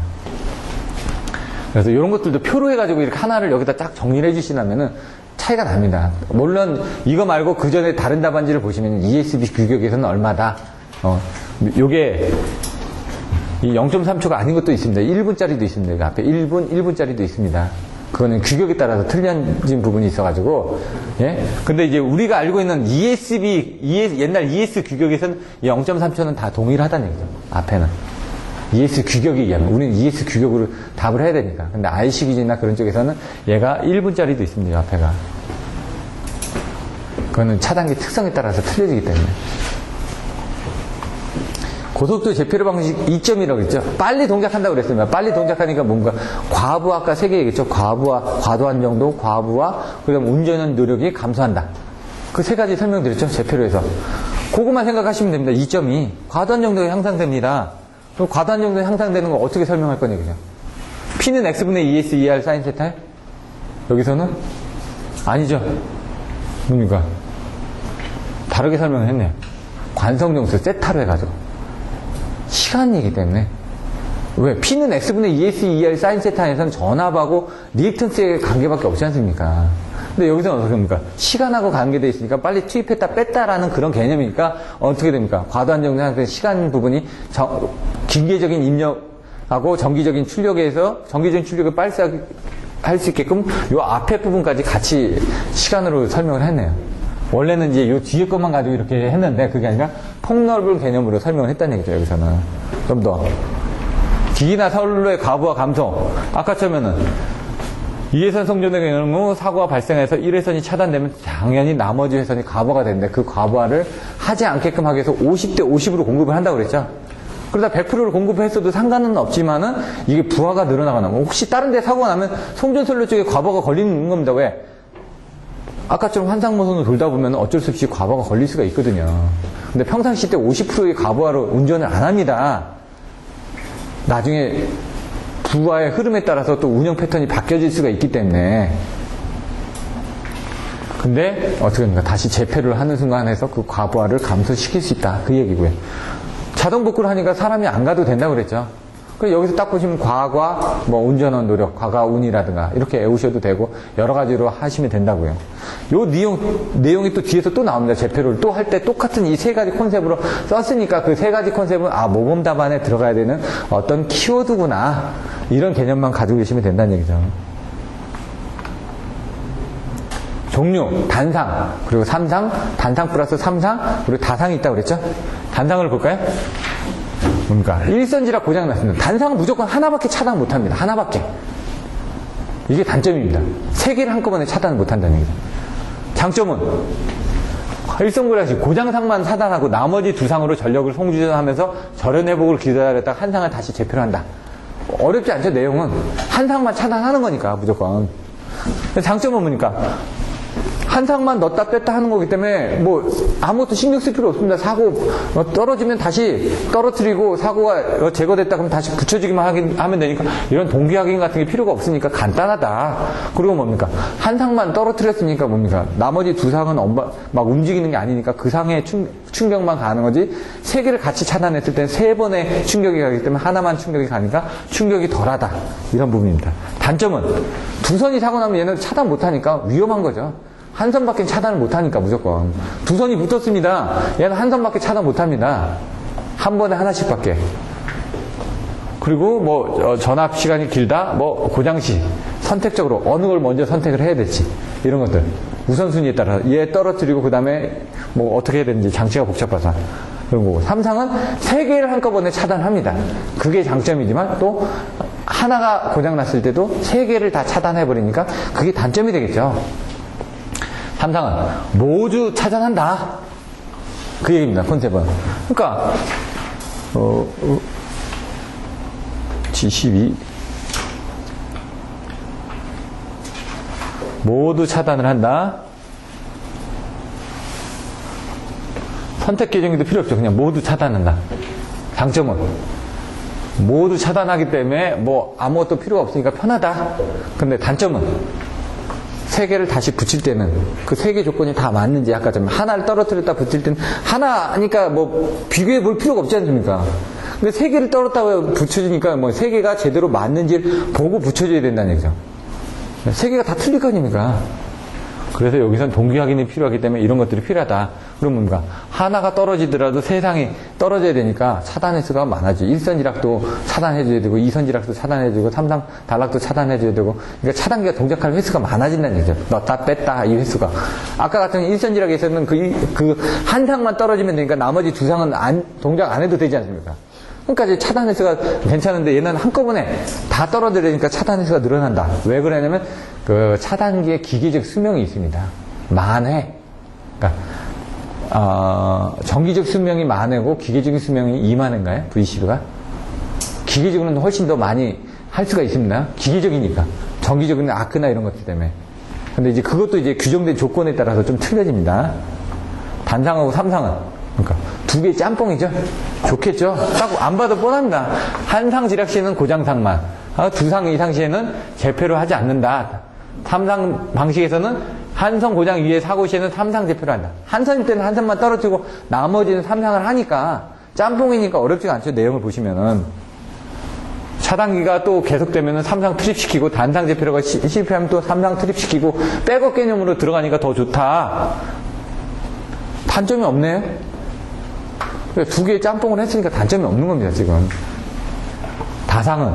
그래서 이런 것들도 표로 해가지고 이렇게 하나를 여기다 딱 정리를 해주시려면은 차이가 납니다. 물론 이거 말고 그 전에 다른 답안지를 보시면 ESB 규격에서는 얼마다. 요게 이 0.3초가 아닌 것도 있습니다. 1분짜리도 있습니다. 앞에 1분짜리도 있습니다. 그거는 규격에 따라서 틀려진 부분이 있어가지고, 예? 근데 이제 우리가 알고 있는 옛날 ES 규격에서는 0.3초는 다 동일하다는 얘기죠. 앞에는. ES 규격에 의하면. 우리는 ES 규격으로 답을 해야 되니까. 근데 IC 기준이나 그런 쪽에서는 얘가 1분짜리도 있습니다. 앞에가. 그거는 차단기 특성에 따라서 틀려지기 때문에. 고속도 제페르 방식 2점이라고 그랬죠. 빨리 동작한다고 그랬습니다. 빨리 동작하니까 뭔가 과부 아까 3개 얘기했죠. 과도한 정도, 과부와 그다음 운전 노력이 감소한다. 그 3가지 설명드렸죠. 제페르에서. 그것만 생각하시면 됩니다. 2점이 과도한 정도가 향상됩니다. 그럼 과도한 정도가 향상되는 거 어떻게 설명할 거냐 그죠? P는 X분의 ES, ER, 사인 세타요? 여기서는? 아니죠. 뭡니까? 다르게 설명을 했네요. 관성정수 세타로 해가지고. 시간이기 때문에. 왜? P는 X분의 ES, ER, 사인 세타에서는 전압하고 리액턴스의 관계밖에 없지 않습니까? 근데 여기서는 어떻게 됩니까? 시간하고 관계되어 있으니까 빨리 투입했다 뺐다라는 그런 개념이니까 어떻게 됩니까? 과도한 정도 상태 시간 부분이 기계적인 입력하고 정기적인 출력에서 정기적인 출력을 빨리 할 수 있게끔 요 앞에 부분까지 같이 시간으로 설명을 했네요. 원래는 이제 요 뒤에 것만 가지고 이렇게 했는데 그게 아니라 폭넓은 개념으로 설명을 했다는 얘기죠. 여기서는 좀 더 기기나 선로의 과부하 감소. 아까처럼은 2회선 성전의 경우 사고가 발생해서 1회선이 차단되면 당연히 나머지 회선이 과부하가 되는데 그 과부하를 하지 않게끔 하기 위해서 50대 50으로 공급을 한다고 그랬죠. 그러다 100%를 공급했어도 상관은 없지만은 이게 부하가 늘어나거나 혹시 다른 데 사고가 나면 송전선로 쪽에 과부하가 걸리는 겁니다. 왜? 아까처럼 환상모선으로 돌다 보면 어쩔 수 없이 과부하가 걸릴 수가 있거든요. 근데 평상시 때 50%의 과부하로 운전을 안 합니다. 나중에 부하의 흐름에 따라서 또 운영 패턴이 바뀌어질 수가 있기 때문에. 근데 어떻게 됩니까? 다시 재패를 하는 순간에서 그 과부하를 감소시킬 수 있다. 그 얘기고요. 자동 복구를 하니까 사람이 안 가도 된다고 그랬죠. 그래서 여기서 딱 보시면 과과, 운전원 노력, 과가 운이라든가 이렇게 외우셔도 되고 여러 가지로 하시면 된다고요. 요 내용이 또 뒤에서 또 나옵니다. 재패를 또 할 때 똑같은 이 3가지 컨셉으로 썼으니까 그 3가지 컨셉은 모범 답안에 들어가야 되는 어떤 키워드구나. 이런 개념만 가지고 계시면 된다는 얘기죠. 종류, 단상, 그리고 삼상, 단상 플러스 삼상, 그리고 다상이 있다고 그랬죠? 단상을 볼까요? 뭡니까? 일선지라 고장났습니다. 단상은 무조건 하나밖에 차단 못합니다. 하나밖에. 이게 단점입니다. 3개를 한꺼번에 차단 못한다는 얘기죠. 장점은 일선고장시 고장상만 차단하고 나머지 2상으로 전력을 송주전하면서 절연 회복을 기다렸다가 한 상을 다시 재표를 한다. 어렵지 않죠? 내용은 한 상만 차단하는 거니까 무조건. 장점은 뭡니까? 한 상만 넣었다 뺐다 하는 거기 때문에 뭐 아무것도 신경 쓸 필요 없습니다. 사고 떨어지면 다시 떨어뜨리고 사고가 제거됐다 그러면 다시 붙여주기만 하면 되니까 이런 동기 확인 같은 게 필요가 없으니까 간단하다. 그리고 뭡니까? 한 상만 떨어뜨렸으니까 뭡니까? 나머지 두 상은 막 움직이는 게 아니니까 그 상에 충격만 가는 거지. 세 개를 같이 차단했을 때는 세 번의 충격이 가기 때문에 하나만 충격이 가니까 충격이 덜하다. 이런 부분입니다. 단점은 두 선이 사고 나면 얘는 차단 못하니까 위험한 거죠. 한 선밖에 차단을 못하니까 무조건. 두 선이 붙었습니다. 얘는 한 선밖에 차단 못합니다. 한 번에 하나씩밖에. 그리고 뭐 전압 시간이 길다, 뭐 고장시 선택적으로 어느 걸 먼저 선택을 해야 될지 이런 것들 우선순위에 따라 얘 떨어뜨리고 그 다음에 뭐 어떻게 해야 되는지 장치가 복잡하다 이런 거고. 삼상은 세 개를 한꺼번에 차단합니다. 그게 장점이지만 또 하나가 고장났을 때도 세 개를 다 차단해 버리니까 그게 단점이 되겠죠. 삼상은 모두 차단한다. 그 얘기입니다. 컨셉은. 그러니까 G12 모두 차단을 한다. 선택 계정도 필요 없죠. 그냥 모두 차단한다. 장점은 모두 차단하기 때문에 뭐 아무것도 필요가 없으니까 편하다. 근데 단점은 세 개를 다시 붙일 때는 그 세 개 조건이 다 맞는지 아까 좀 하나를 떨어뜨렸다 붙일 때는 하나니까 뭐 비교해 볼 필요가 없지 않습니까? 근데 세 개를 떨었다고 붙여주니까 뭐 세 개가 제대로 맞는지를 보고 붙여줘야 된다는 얘기죠. 세 개가 다 틀릴 거 아닙니까? 그래서 여기선 동기 확인이 필요하기 때문에 이런 것들이 필요하다. 그럼 뭡니까? 하나가 떨어지더라도 세상이 떨어져야 되니까 차단 횟수가 많아지. 1선 지락도 차단해줘야 되고 2선 지락도 차단해주고 3선 단락도 차단해줘야 되고 그러니까 차단기가 동작할 횟수가 많아진다는 얘기죠. 넣었다 뺐다 이 횟수가. 아까 같은 1선 지락에서는 그 한 상만 떨어지면 되니까 나머지 두 상은 동작 안 해도 되지 않습니까? 그러니까 이제 차단 횟수가 괜찮은데 얘는 한꺼번에 다 떨어뜨리니까 차단 횟수가 늘어난다. 왜 그러냐면 그 차단기의 기계적 수명이 있습니다. 만회. 그러니까 정기적 수명이 만회고 기계적인 수명이 2만회인가요? VC가? 기계적으로는 훨씬 더 많이 할 수가 있습니다. 기계적이니까. 정기적인 아크나 이런 것들 때문에. 근데 이제 그것도 이제 규정된 조건에 따라서 좀 틀려집니다. 단상하고 삼상은. 그러니까 두 개의 짬뽕이죠. 좋겠죠. 딱 안 봐도 뻔합니다. 한 상 지락 시에는 고장상만, 두 상 이상 시에는 재표를 하지 않는다. 삼상 방식에서는 한 선 고장 이후에 사고 시에는 삼상 재표를 한다. 한 선일 때는 한 선만 떨어뜨리고 나머지는 삼상을 하니까 짬뽕이니까 어렵지가 않죠. 내용을 보시면은. 차단기가 또 계속되면은 삼상 트립시키고 단상 재표가 실패하면 또 삼상 트립시키고 백업 개념으로 들어가니까 더 좋다. 단점이 없네요. 두 개의 짬뽕을 했으니까 단점이 없는 겁니다, 지금. 다상은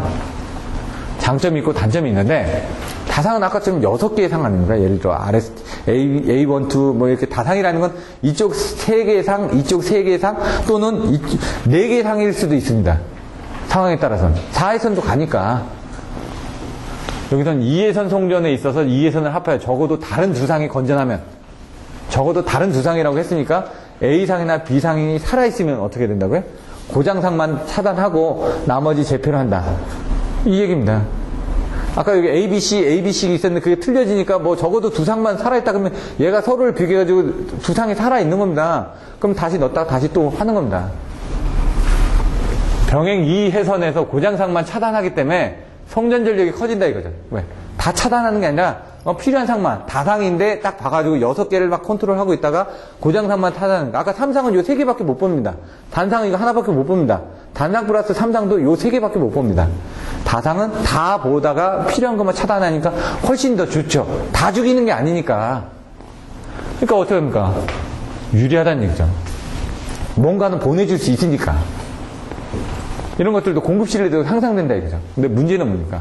장점이 있고 단점이 있는데, 다상은 아까처럼 6개의 상 아닙니까? 예를 들어, A1, 2, 뭐 이렇게 다상이라는 건 이쪽 3개의 상, 이쪽 3개의 상, 또는 4개의 상일 수도 있습니다. 상황에 따라서는. 4회선도 가니까. 여기선 2회선 송전에 있어서 2회선을 합하여 적어도 다른 두 상이 건전하면, 적어도 다른 두 상이라고 했으니까 A상이나 B상이 살아있으면 어떻게 된다고요? 고장상만 차단하고 나머지 재표를 한다. 이 얘기입니다. 아까 여기 ABC 있었는데 그게 틀려지니까 뭐 적어도 두 상만 살아있다 그러면 얘가 서로를 비교해가지고 두 상이 살아있는 겁니다. 그럼 다시 넣었다가 다시 또 하는 겁니다. 병행 2회선에서 고장상만 차단하기 때문에 송전 전력이 커진다 이거죠. 왜? 다 차단하는 게 아니라 필요한 상만, 다상인데 딱 봐가지고 6개를 막 컨트롤하고 있다가 고장상만 차단하는 거. 아까 3상은 요 3개밖에 못 봅니다. 단상은 이거 하나밖에 못 봅니다. 단상 플러스 3상도 요 3개밖에 못 봅니다. 다상은 다 보다가 필요한 것만 차단하니까 훨씬 더 좋죠. 다 죽이는 게 아니니까. 그러니까 어떻게 합니까? 유리하다는 얘기죠. 뭔가는 보내줄 수 있으니까. 이런 것들도 공급실에도 상상된다 이거죠. 근데 문제는 뭡니까?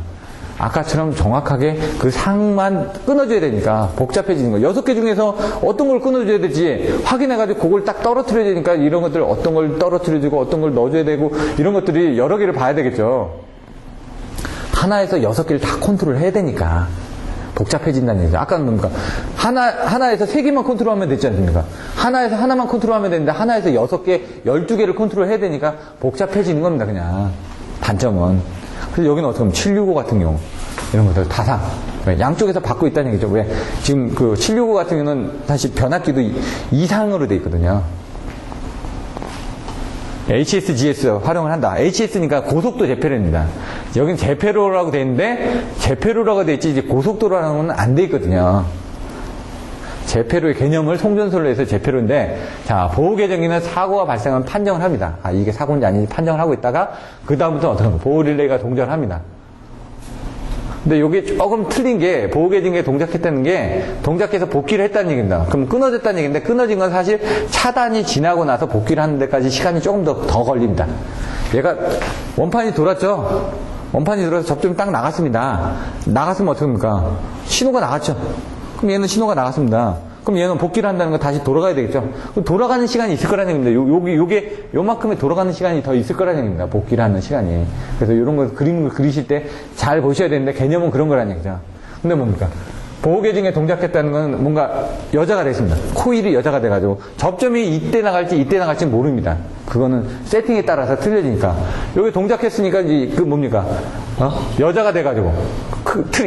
아까처럼 정확하게 그 상만 끊어줘야 되니까 복잡해지는 거예요. 6개 중에서 어떤 걸 끊어줘야 될지 확인해가지고 그걸 딱 떨어뜨려야 되니까 이런 것들 어떤 걸 떨어뜨려주고 어떤 걸 넣어줘야 되고 이런 것들이 여러 개를 봐야 되겠죠. 하나에서 6개를 다 컨트롤 해야 되니까 복잡해진다는 얘기죠. 아까는 뭡니까? 하나에서 3개만 컨트롤하면 됐지 않습니까? 하나에서 하나만 컨트롤하면 되는데 하나에서 6개, 12개를 컨트롤 해야 되니까 복잡해지는 겁니다, 그냥. 단점은. 그래서 여기는 어떻게 보면 765 같은 경우 이런 것들 다상 왜? 양쪽에서 받고 있다는 얘기죠. 왜? 지금 그 765 같은 경우는 사실 변압기도 이상으로 돼 있거든요. HSGS 활용을 한다. HS니까 고속도 제페로입니다. 여긴 제페로라고 돼 있는데, 제페로라고 돼 있지, 이제 고속도로라는 건 안 돼 있거든요. 제페로의 개념을 송전솔로 해서 제페로인데, 자, 보호계정기는 사고가 발생하면 판정을 합니다. 아, 이게 사고인지 아닌지 판정을 하고 있다가, 그다음부터 어떻게 하면 보호릴레이가 동작을 합니다. 근데 이게 조금 틀린 게, 보호계정기에 동작했다는 게, 동작해서 복귀를 했다는 얘기입니다. 그럼 끊어졌다는 얘기인데, 끊어진 건 사실 차단이 지나고 나서 복귀를 하는 데까지 시간이 조금 더 걸립니다. 얘가 원판이 돌았죠? 원판이 돌아서 접점이 딱 나갔습니다. 나갔으면 어떻게 합니까? 신호가 나갔죠? 그럼 얘는 신호가 나갔습니다. 그럼 얘는 복귀를 한다는 건 다시 돌아가야 되겠죠? 그럼 돌아가는 시간이 있을 거라는 얘기입니다. 요게, 요만큼의 돌아가는 시간이 더 있을 거라는 얘기입니다. 복귀를 하는 시간이. 그래서 이런 거 그림을 그리실 때 잘 보셔야 되는데 개념은 그런 거라는 얘기죠. 근데 뭡니까? 보호계정에 동작했다는 건 뭔가 여자가 됐습니다. 코일이 여자가 돼가지고 접점이 이때 나갈지 모릅니다. 그거는 세팅에 따라서 틀려지니까. 여기 동작했으니까 이제 그 뭡니까? 여자가 돼가지고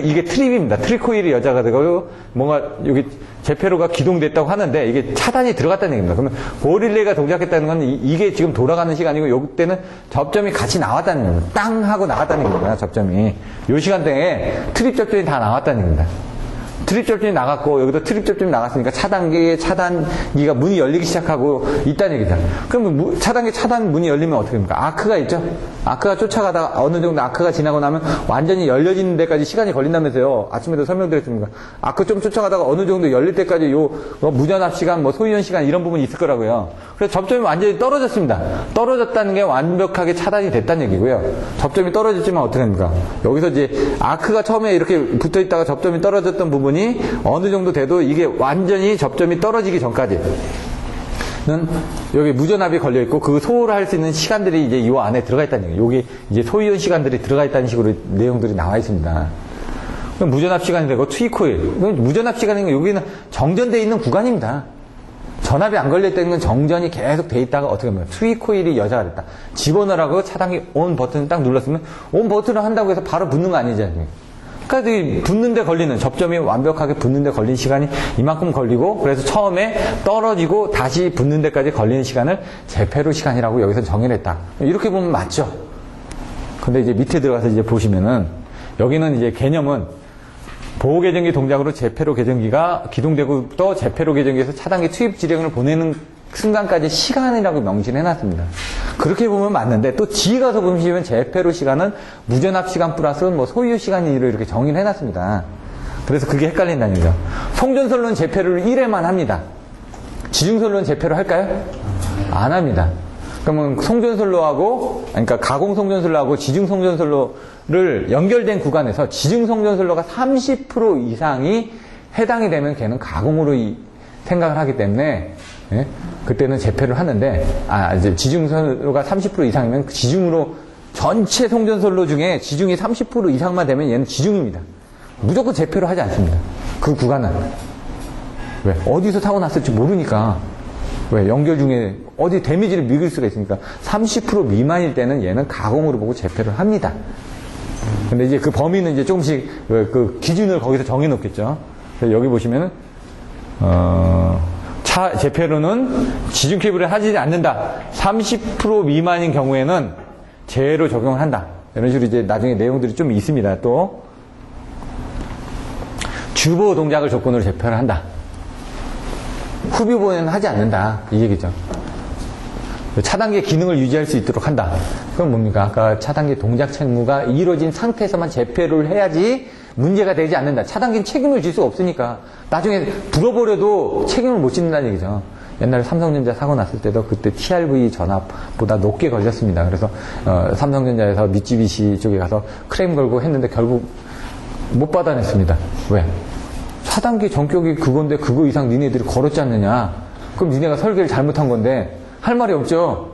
이게 트립입니다. 트립 코일이 여자가 돼가지고 뭔가 여기 제페로가 기동됐다고 하는데 이게 차단이 들어갔다는 얘기입니다. 그러면 보호릴레이가 동작했다는 건 이게 지금 돌아가는 시간이고 요때는 접점이 같이 나왔다는 얘기입니다. 땅 하고 나갔다는 얘기입니다. 접점이 요 시간대에 트립 접점이 다 나왔다는 얘기입니다. 트립 접점이 나갔고 여기도 트립 접점이 나갔으니까 차단기가 문이 열리기 시작하고 있다는 얘기죠. 그럼 차단 문이 열리면 어떻게 됩니까? 아크가 있죠. 아크가 쫓아가다가 어느 정도 아크가 지나고 나면 완전히 열려지는 데까지 시간이 걸린다면서요. 아침에도 설명드렸습니다. 아크 좀 쫓아가다가 어느 정도 열릴 때까지 무전압 시간, 소위원 시간 이런 부분이 있을 거라고요. 그래서 접점이 완전히 떨어졌습니다. 떨어졌다는 게 완벽하게 차단이 됐다는 얘기고요. 접점이 떨어졌지만 어떻게 됩니까? 여기서 이제 아크가 처음에 이렇게 붙어 있다가 접점이 떨어졌던 부분이 어느 정도 돼도 이게 완전히 접점이 떨어지기 전까지는 여기 무전압이 걸려 있고 그 소홀을 할 수 있는 시간들이 이제 이 안에 들어가 있다는 얘기예요. 여기 이제 소위원 시간들이 들어가 있다는 식으로 내용들이 나와 있습니다. 그럼 무전압 시간이 되고 투입 코일. 무전압 시간은 여기는 정전되어 있는 구간입니다. 전압이 안 걸려있다는 건 정전이 계속 돼 있다가 어떻게 보면 투입 코일이 여자가 됐다. 집어넣으라고 차단기 온 버튼을 딱 눌렀으면 온 버튼을 한다고 해서 바로 붙는 거 아니지 않습니까? 그러니까 붙는데 걸리는 접점이 완벽하게 붙는데 걸린 시간이 이만큼 걸리고 그래서 처음에 떨어지고 다시 붙는 데까지 걸리는 시간을 제페로 시간이라고 여기서 정의를 했다. 이렇게 보면 맞죠. 근데 이제 밑에 들어가서 이제 보시면은 여기는 이제 개념은 보호계정기 동작으로 제페로 계정기가 기동되고 또 제페로 계정기에서 차단기 투입 지령을 보내는 순간까지 시간이라고 명시를 해놨습니다. 그렇게 보면 맞는데 또 뒤에 가서 보시면 제페로 시간은 무전압 시간 플러스 소유 시간으로 이렇게 정의를 해놨습니다. 그래서 그게 헷갈린다는 거죠. 송전솔로는 제페로를 1회만 합니다. 지중솔로는 제페로 할까요? 안 합니다. 그러면 송전솔로하고 그러니까 가공 송전솔로하고 지중 송전솔로를 연결된 구간에서 지중 송전솔로가 30% 이상이 해당이 되면 걔는 가공으로 생각을 하기 때문에 예? 그때는 제페를 하는데 이제 지중솔로가 30% 이상이면 지중으로 전체 송전솔로 중에 지중이 30% 이상만 되면 얘는 지중입니다. 무조건 제페로 하지 않습니다. 그 구간은 왜? 어디서 사고 났을지 모르니까 왜? 연결 중에 어디 데미지를 미길 수가 있으니까 30% 미만일 때는 얘는 가공으로 보고 제페를 합니다. 근데 이제 그 범위는 이제 조금씩 그 기준을 거기서 정해 놓겠죠. 그래서 여기 보시면은 제페로는 지중 케이블을 하지 않는다. 30% 미만인 경우에는 제로 적용을 한다. 이런 식으로 이제 나중에 내용들이 좀 있습니다. 또 주보 동작을 조건으로 제페를 한다. 후비보호는 하지 않는다. 이 얘기죠. 차단기의 기능을 유지할 수 있도록 한다. 그럼 뭡니까? 아까 차단기 동작 책무가 이루어진 상태에서만 제페를 해야지 문제가 되지 않는다. 차단기는 책임을 질 수가 없으니까 나중에 불어버려도 책임을 못 짓는다는 얘기죠. 옛날에 삼성전자 사고 났을 때도 그때 TRV 전압보다 높게 걸렸습니다. 그래서 삼성전자에서 미쯔비시 쪽에 가서 크레임 걸고 했는데 결국 못 받아냈습니다. 왜? 차단기 전격이 그건데 그거 이상 니네들이 걸었지 않느냐. 그럼 니네가 설계를 잘못한 건데 할 말이 없죠.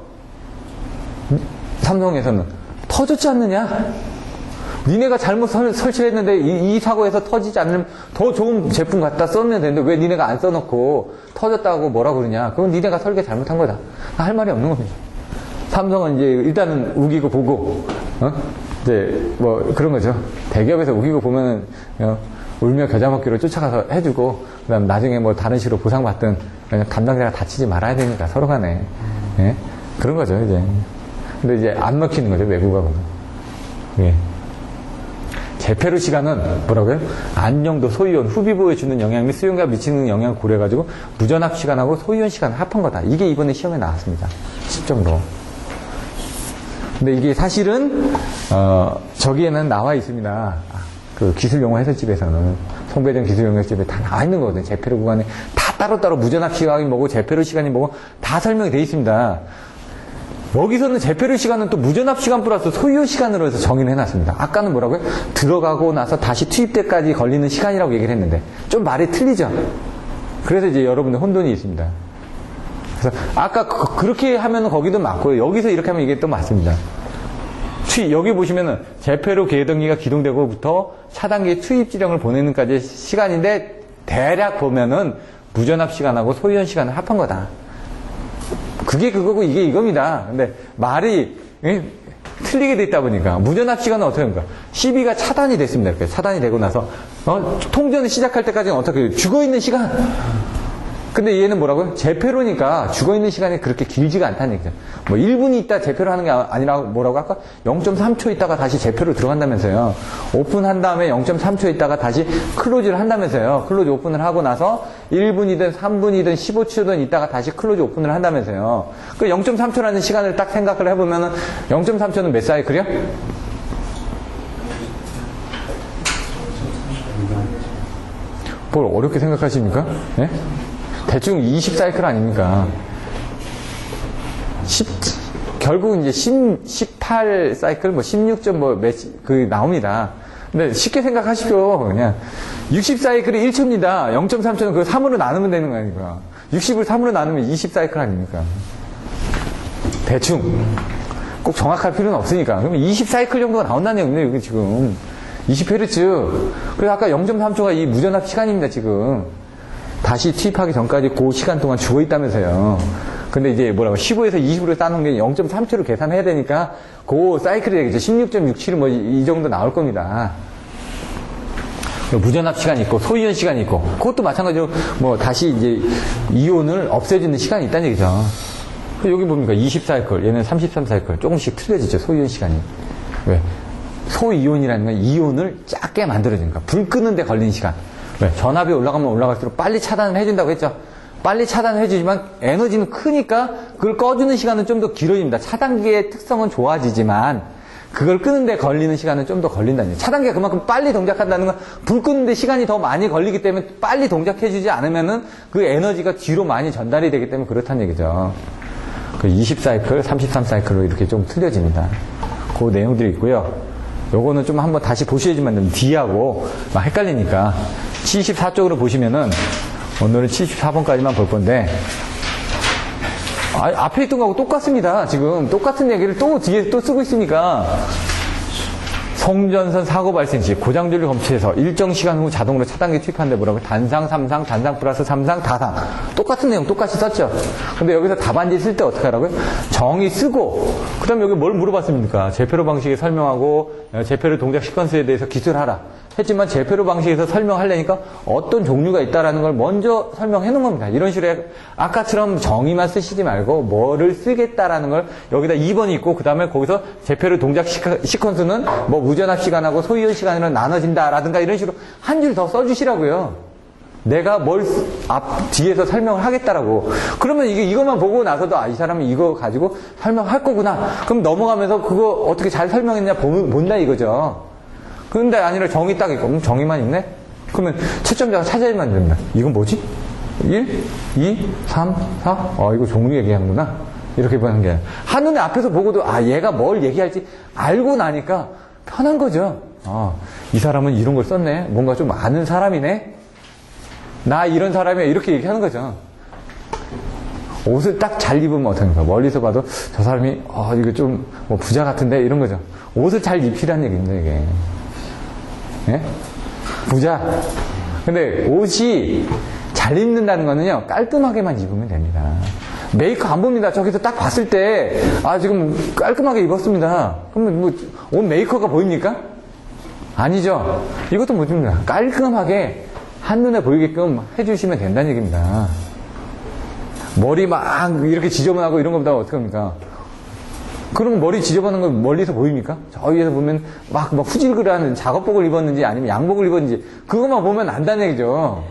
삼성에서는 터졌지 않느냐. 니네가 잘못 설치를 했는데 이 사고에서 터지지 않으면 더 좋은 제품 갖다 썼면 되는데 왜 니네가 안 써놓고 터졌다고 뭐라 그러냐. 그건 니네가 설계 잘못한 거다. 할 말이 없는 겁니다. 삼성은 이제 일단은 우기고 보고 이제 뭐 그런 거죠. 대기업에서 우기고 보면은 울며 겨자 먹기로 쫓아가서 해주고, 그 다음 나중에 뭐 다른 식으로 보상받든, 그냥 담당자가 다치지 말아야 되니까, 서로 간에. 예? 그런 거죠, 이제. 근데 이제 안 먹히는 거죠, 외국하고는. 예. 재패로 시간은 뭐라고요? 안정도, 소이온, 후비보에 주는 영향 및 수용과 미치는 영향을 고려해가지고 무전압 시간하고 소이온 시간을 합한 거다. 이게 이번에 시험에 나왔습니다. 10점으로. 근데 이게 사실은 저기에는 나와 있습니다. 그 기술용어 해설집에서는 송배전 기술용어 해설집에 다 나와 있는 거거든요. 재패로 구간에 다 따로따로 무전압 시간이 뭐고 재패로 시간이 뭐고 다 설명이 돼 있습니다. 여기서는 재패로 시간은 또 무전압 시간 플러스 소요 시간으로 해서 정의를 해놨습니다. 아까는 뭐라고요? 들어가고 나서 다시 투입 때까지 걸리는 시간이라고 얘기를 했는데 좀 말이 틀리죠? 그래서 이제 여러분들 혼돈이 있습니다. 그래서 아까 그렇게 하면 거기도 맞고요. 여기서 이렇게 하면 이게 또 맞습니다. 여기 보시면은 재패로 계동기가 기동되고부터 차단기 투입 지령을 보내는까지 시간인데 대략 보면은 무전압 시간하고 소요연 시간을 합한 거다. 그게 그거고 이게 이겁니다. 근데 말이 틀리게 돼 있다 보니까 무전압 시간은 어떻게 합니까? 시비가 차단이 됐습니다. 이렇게 차단이 되고 나서 통전을 시작할 때까지는 어떻게 죽어있는 시간. 근데 얘는 뭐라고요? 재패로니까 죽어있는 시간이 그렇게 길지가 않다는 얘기죠. 뭐 1분이 있다 재패로 하는 게 아니라 뭐라고 아까 0.3초 있다가 다시 재패로 들어간다면서요. 오픈한 다음에 0.3초 있다가 다시 클로즈를 한다면서요. 클로즈 오픈을 하고 나서 1분이든 3분이든 15초든 있다가 다시 클로즈 오픈을 한다면서요. 그 0.3초라는 시간을 딱 생각을 해보면은 0.3초는 몇 사이클이요? 뭘 어렵게 생각하십니까? 예? 대충 20사이클 아닙니까? 결국은 이제 18사이클, 뭐 16점 나옵니다. 근데 쉽게 생각하십시오. 그냥 60사이클이 1초입니다. 0.3초는 그거 3으로 나누면 되는 거 아닙니까? 60을 3으로 나누면 20사이클 아닙니까? 대충. 꼭 정확할 필요는 없으니까. 그러면 20사이클 정도가 나온다는 얘기입니다, 여기 지금. 20Hz. 그래서 아까 0.3초가 이 무전압 시간입니다, 지금. 다시 투입하기 전까지 그 시간 동안 죽어 있다면서요. 근데 이제 뭐라고 15에서 20으로 따놓은 게 0.3초를 계산해야 되니까 그 사이클이 되겠죠. 16.67은 뭐 이 정도 나올 겁니다. 무전압 시간이 있고 소이온 시간이 있고 그것도 마찬가지로 뭐 다시 이제 이온을 없애주는 시간이 있다는 얘기죠. 여기 뭡니까? 20사이클, 얘는 33사이클. 조금씩 틀려지죠, 소이온 시간이. 왜? 소이온이라는 건 이온을 작게 만들어주니까. 불 끄는데 걸리는 시간. 왜? 전압이 올라가면 올라갈수록 빨리 차단을 해준다고 했죠. 빨리 차단을 해주지만 에너지는 크니까 그걸 꺼주는 시간은 좀 더 길어집니다. 차단기의 특성은 좋아지지만 그걸 끄는데 걸리는 시간은 좀 더 걸린다는 얘기예요. 차단기가 그만큼 빨리 동작한다는 건 불 끄는데 시간이 더 많이 걸리기 때문에 빨리 동작해주지 않으면은 그 에너지가 뒤로 많이 전달이 되기 때문에 그렇다는 얘기죠. 그 20사이클, 33사이클로 이렇게 좀 틀려집니다. 그 내용들이 있고요. 요거는 좀 한번 다시 보셔야지만 D하고 막 헷갈리니까 74쪽으로 보시면은 오늘은 74번까지만 볼 건데 앞에 있던 거하고 똑같습니다. 지금 똑같은 얘기를 또 뒤에 또 쓰고 있으니까 송전선 사고 발생 시 고장전류 검체에서 일정 시간 후 자동으로 차단기 투입하는데 뭐라고? 단상, 3상, 단상 플러스 3상, 다상. 똑같은 내용 똑같이 썼죠. 근데 여기서 답안지 쓸 때 어떻게 하라고요? 정의 쓰고 그 다음에 여기 뭘 물어봤습니까? 재패로 방식에 설명하고 재패로 동작 시퀀스에 대해서 기술하라 했지만 재패로 방식에서 설명하려니까 어떤 종류가 있다라는 걸 먼저 설명해 놓은 겁니다. 이런 식으로 아까처럼 정의만 쓰시지 말고 뭐를 쓰겠다라는 걸 여기다 2번이 있고 그 다음에 거기서 재패로 동작 시퀀스는 뭐 무전압 시간하고 소이온 시간으로 나눠진다라든가 이런 식으로 한 줄 더 써주시라고요. 내가 뭘 뒤에서 설명을 하겠다라고. 그러면 이것만 보고 나서도 이 사람은 이거 가지고 설명할 거구나. 그럼 넘어가면서 그거 어떻게 잘 설명했냐 본다 이거죠. 그런데 아니라 정의 딱 있고, 정의만 있네? 그러면 채점자가 찾아야만 됩니다. 이건 뭐지? 1, 2, 3, 4? 이거 종류 얘기하는구나. 이렇게 보는 게 아니라. 한눈에 앞에서 보고도, 얘가 뭘 얘기할지 알고 나니까 편한 거죠. 이 사람은 이런 걸 썼네? 뭔가 좀 아는 사람이네? 나 이런 사람이야. 이렇게 얘기하는 거죠. 옷을 딱 잘 입으면 어떡합니까? 멀리서 봐도 저 사람이, 이거 좀, 뭐 부자 같은데? 이런 거죠. 옷을 잘 입히라는 얘기입니다, 이게. 예? 부자. 근데 옷이 잘 입는다는 거는요, 깔끔하게만 입으면 됩니다. 메이커 안 봅니다. 저기서 딱 봤을 때, 지금 깔끔하게 입었습니다. 그러면 옷 메이커가 보입니까? 아니죠. 이것도 못입니다. 깔끔하게 한눈에 보이게끔 해주시면 된다는 얘기입니다. 머리 막 이렇게 지저분하고 이런 것보다 어떡합니까? 그럼 머리 지저분한 거 멀리서 보입니까? 저 위에서 보면 막 후질그레한 작업복을 입었는지 아니면 양복을 입었는지 그것만 보면 안다는 얘기죠.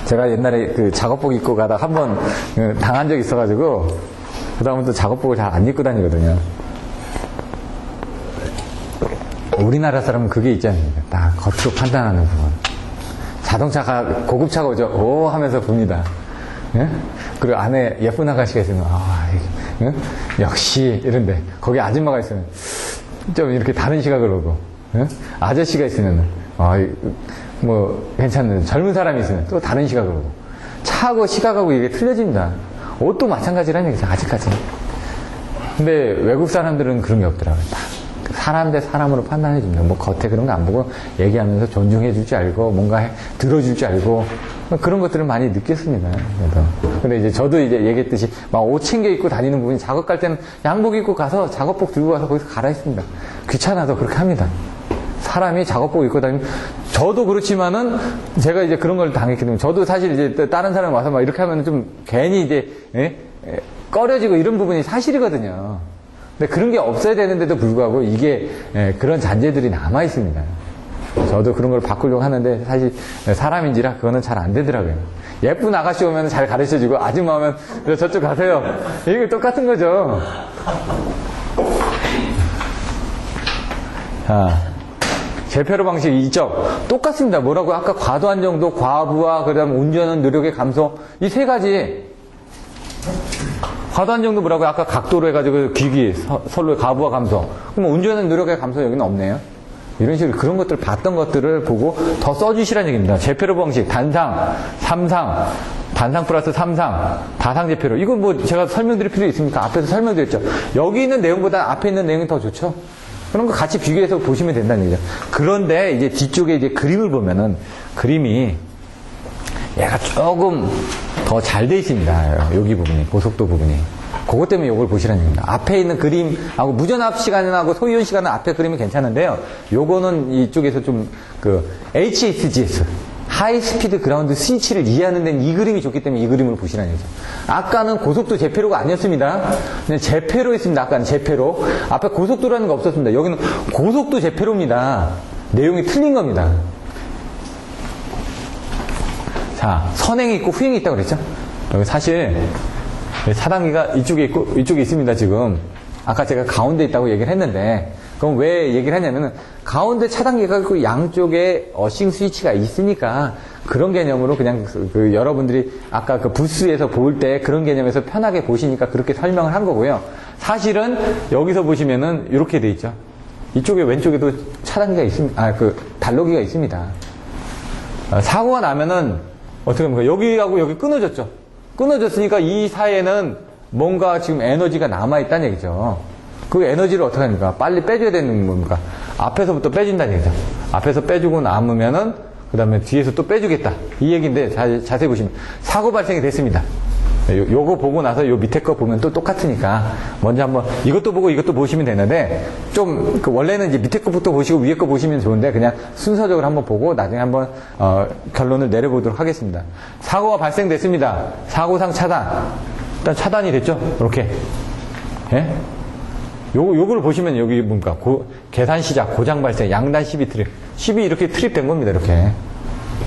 제가 옛날에 그 작업복 입고 가다 한번 당한 적이 있어가지고 그다음부터 작업복을 잘 안 입고 다니거든요. 우리나라 사람은 그게 있지 않습니까? 딱 겉으로 판단하는 부분. 자동차가 고급차가 오죠. 오 하면서 봅니다. 예? 그리고 안에 예쁜 아가씨가 있으면 예? 역시 이런데 거기 아줌마가 있으면 좀 이렇게 다른 시각을 보고 예? 아저씨가 있으면 뭐 괜찮은 젊은 사람이 있으면 또 다른 시각을 보고 차하고 시각하고 이게 틀려집니다. 옷도 마찬가지라는 얘기죠. 아직까지. 근데 외국 사람들은 그런 게 없더라고요. 사람 대 사람으로 판단해 줍니다. 뭐 겉에 그런 거 안 보고 얘기하면서 존중해 줄 줄 알고 뭔가 들어줄 줄 알고 그런 것들을 많이 느꼈습니다. 근데 이제 저도 이제 얘기했듯이 막 옷 챙겨 입고 다니는 부분이 작업 갈 때는 양복 입고 가서 작업복 들고 가서 거기서 갈아입습니다. 귀찮아서 그렇게 합니다. 사람이 작업복 입고 다니면 저도 그렇지만은 제가 이제 그런 걸 당했기 때문에 저도 사실 이제 다른 사람 와서 막 이렇게 하면 좀 괜히 이제 꺼려지고 이런 부분이 사실이거든요. 근데 그런 게 없어야 되는데도 불구하고 이게 그런 잔재들이 남아 있습니다. 저도 그런 걸 바꾸려고 하는데 사실 사람인지라 그거는 잘 안 되더라고요. 예쁜 아가씨 오면 잘 가르쳐주고 아줌마 오면 저쪽 가세요. 이게 똑같은 거죠. 자, 재표로 방식 2점 똑같습니다. 뭐라고 아까 과도한 정도, 과부하, 그다음 운전은 노력의 감소 이 세 가지. 과도한 정도 뭐라고 아까 각도로 해가지고 귀기, 선로의 과부하 감소. 그럼 운전은 노력의 감소 여기는 없네요. 이런 식으로 그런 것들 봤던 것들을 보고 더 써주시라는 얘기입니다. 재표로 방식 단상, 삼상, 단상 플러스 삼상, 다상 재표로. 이건 뭐 제가 설명드릴 필요 있습니까? 앞에서 설명드렸죠. 여기 있는 내용보다 앞에 있는 내용이 더 좋죠. 그런 거 같이 비교해서 보시면 된다는 얘기죠. 그런데 이제 뒤쪽에 이제 그림을 보면은 그림이 얘가 조금 더 잘 돼 있습니다. 여기 부분이, 고속도 부분이. 그것 때문에 이걸 보시라는 얘기입니다. 앞에 있는 그림하고 무전압 시간하고 소이온 시간은 앞에 그림이 괜찮은데요. 요거는 이쪽에서 좀 HSGS, 하이 스피드 그라운드 스위치를 이해하는 데는 이 그림이 좋기 때문에 이 그림을 보시라는 얘기죠. 아까는 고속도 재표로가 아니었습니다. 그냥 재표로 있습니다. 아까는 재표로. 앞에 고속도라는 거 없었습니다. 여기는 고속도 재표로입니다. 내용이 틀린 겁니다. 자, 선행이 있고 후행이 있다고 그랬죠? 여기 사실 차단기가 이쪽에 있고 이쪽에 있습니다. 지금 아까 제가 가운데 있다고 얘기를 했는데 그럼 왜 얘기를 하냐면은 가운데 차단기가 있고 양쪽에 어싱 스위치가 있으니까 그런 개념으로 그냥 여러분들이 아까 그 부스에서 볼 때 그런 개념에서 편하게 보시니까 그렇게 설명을 한 거고요. 사실은 여기서 보시면은 이렇게 돼 있죠. 이쪽에 왼쪽에도 차단기가 있습니다. 단로기가 있습니다. 사고가 나면은 어떻게 합니까? 여기하고 여기 끊어졌죠. 끊어졌으니까 이 사이에는 뭔가 지금 에너지가 남아있다는 얘기죠. 그 에너지를 어떻게 합니까? 빨리 빼줘야 되는 겁니까? 앞에서부터 빼준다는 얘기죠. 앞에서 빼주고 남으면은, 그 다음에 뒤에서 또 빼주겠다. 이 얘기인데, 자세히 보시면, 사고 발생이 됐습니다. 요거 보고 나서 요 밑에 거 보면 또 똑같으니까, 먼저 한번 이것도 보고 이것도 보시면 되는데, 좀, 원래는 이제 밑에 거부터 보시고 위에 거 보시면 좋은데, 그냥 순서적으로 한번 보고 나중에 한번, 결론을 내려보도록 하겠습니다. 사고가 발생됐습니다. 사고상 차단. 일단 차단이 됐죠? 이렇게. 예? 요거를 보시면 여기 뭡니까? 계산 시작, 고장 발생, 양단 12 트립. 10이 이렇게 트립된 겁니다, 이렇게.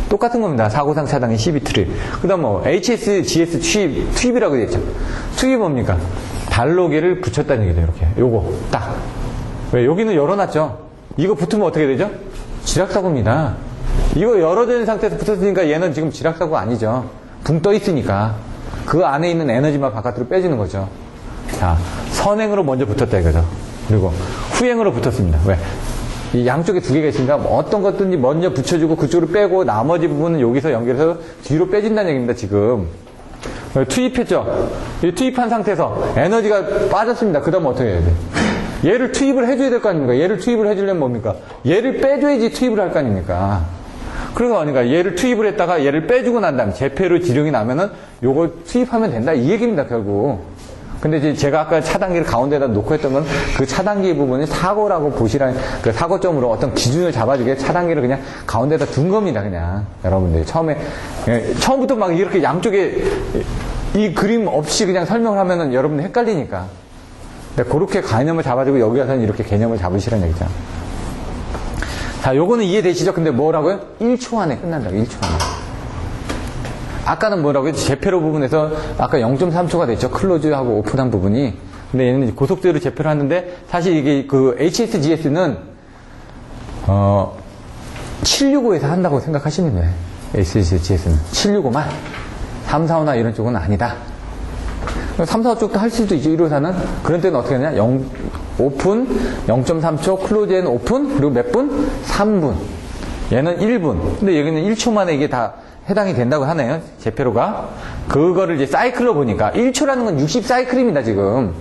똑같은 겁니다. 사고상 차단이 12 트립. 그 다음 HS, GS 투입이라고 되어 있죠. 투입이 뭡니까? 단로계를 붙였다는 얘기죠, 이렇게. 요거, 딱. 왜? 여기는 열어놨죠? 이거 붙으면 어떻게 되죠? 지락사고입니다. 이거 열어져 있는 상태에서 붙었으니까 얘는 지금 지락사고 아니죠. 붕 떠 있으니까. 그 안에 있는 에너지만 바깥으로 빼주는 거죠. 자, 선행으로 먼저 붙었다 이거죠. 그리고 후행으로 붙었습니다. 왜? 이 양쪽에 두 개가 있으니까 어떤 것든지 먼저 붙여주고 그쪽으로 빼고 나머지 부분은 여기서 연결해서 뒤로 빼준다는 얘기입니다, 지금. 투입했죠? 이 투입한 상태에서 에너지가 빠졌습니다. 그 다음 어떻게 해야 돼? 얘를 투입을 해줘야 될 거 아닙니까? 얘를 투입을 해주려면 뭡니까? 얘를 빼줘야지 투입을 할 거 아닙니까? 그래서 그러니까 얘를 투입을 했다가 얘를 빼주고 난 다음에 재패로 지령이 나면은 요걸 투입하면 된다 이 얘기입니다, 결국. 근데 이제 제가 아까 차단기를 가운데다 놓고 했던 건 그 차단기 부분이 사고라고 보시라는 그 사고점으로 어떤 기준을 잡아주게 차단기를 그냥 가운데다 둔 겁니다, 그냥. 여러분들이 처음부터 막 이렇게 양쪽에 이 그림 없이 그냥 설명을 하면은 여러분들 헷갈리니까. 근데 그렇게 개념을 잡아주고 여기 와서는 이렇게 개념을 잡으시라는 얘기죠. 자, 요거는 이해되시죠? 근데 뭐라고요? 1초 안에 끝난다고, 1초 안에. 아까는 뭐라고요? 제페로 부분에서 아까 0.3초가 됐죠. 클로즈하고 오픈한 부분이. 근데 얘는 고속도로 제페로 하는데 사실 이게 그 HSGS는 765에서 한다고 생각하시면 돼요. HSGS는 765만 3, 4, 5나 이런 쪽은 아니다. 3, 4, 5 쪽도 할 수도 있죠. 1호사는. 그런 때는 어떻게 하냐? 오픈 0.3초, 클로즈에는 오픈, 그리고 몇 분? 3분. 얘는 1분. 근데 여기는 1초 만에 이게 다 해당이 된다고 하네요. 제페로가. 그거를 이제 사이클로 보니까 1초라는 건 60사이클입니다, 지금.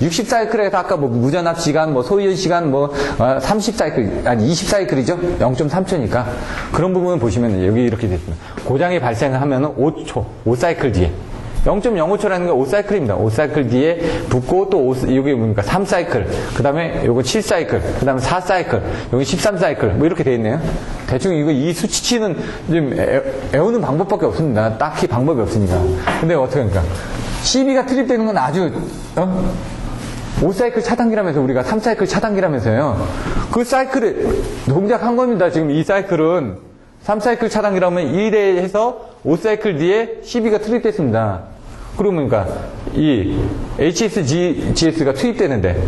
60사이클에서 아까 뭐 무전압 시간, 뭐 소위원 시간, 뭐 30사이클, 아니 20사이클이죠? 0.3초니까. 그런 부분을 보시면 여기 이렇게 됐습니다. 고장이 발생을 하면은 5초, 5사이클 뒤에. 0.05초라는 게 5사이클입니다. 5사이클 뒤에 붙고 또 여기 뭡니까? 3사이클. 그 다음에 요거 7사이클. 그 다음에 4사이클. 여기 13사이클. 뭐 이렇게 돼 있네요. 대충 이 수치치는 좀 외우는 방법밖에 없습니다. 딱히 방법이 없으니까. 근데 어떻게 합니까? CB가 투입되는 건 아주, 5사이클 차단기라면서 우리가 3사이클 차단기라면서요. 그 사이클을 동작한 겁니다. 지금 이 사이클은 3사이클 차단기라면 1에 해서 5사이클 뒤에 CB가 투입됐습니다. 그러니까 이 HSGS가 투입되는데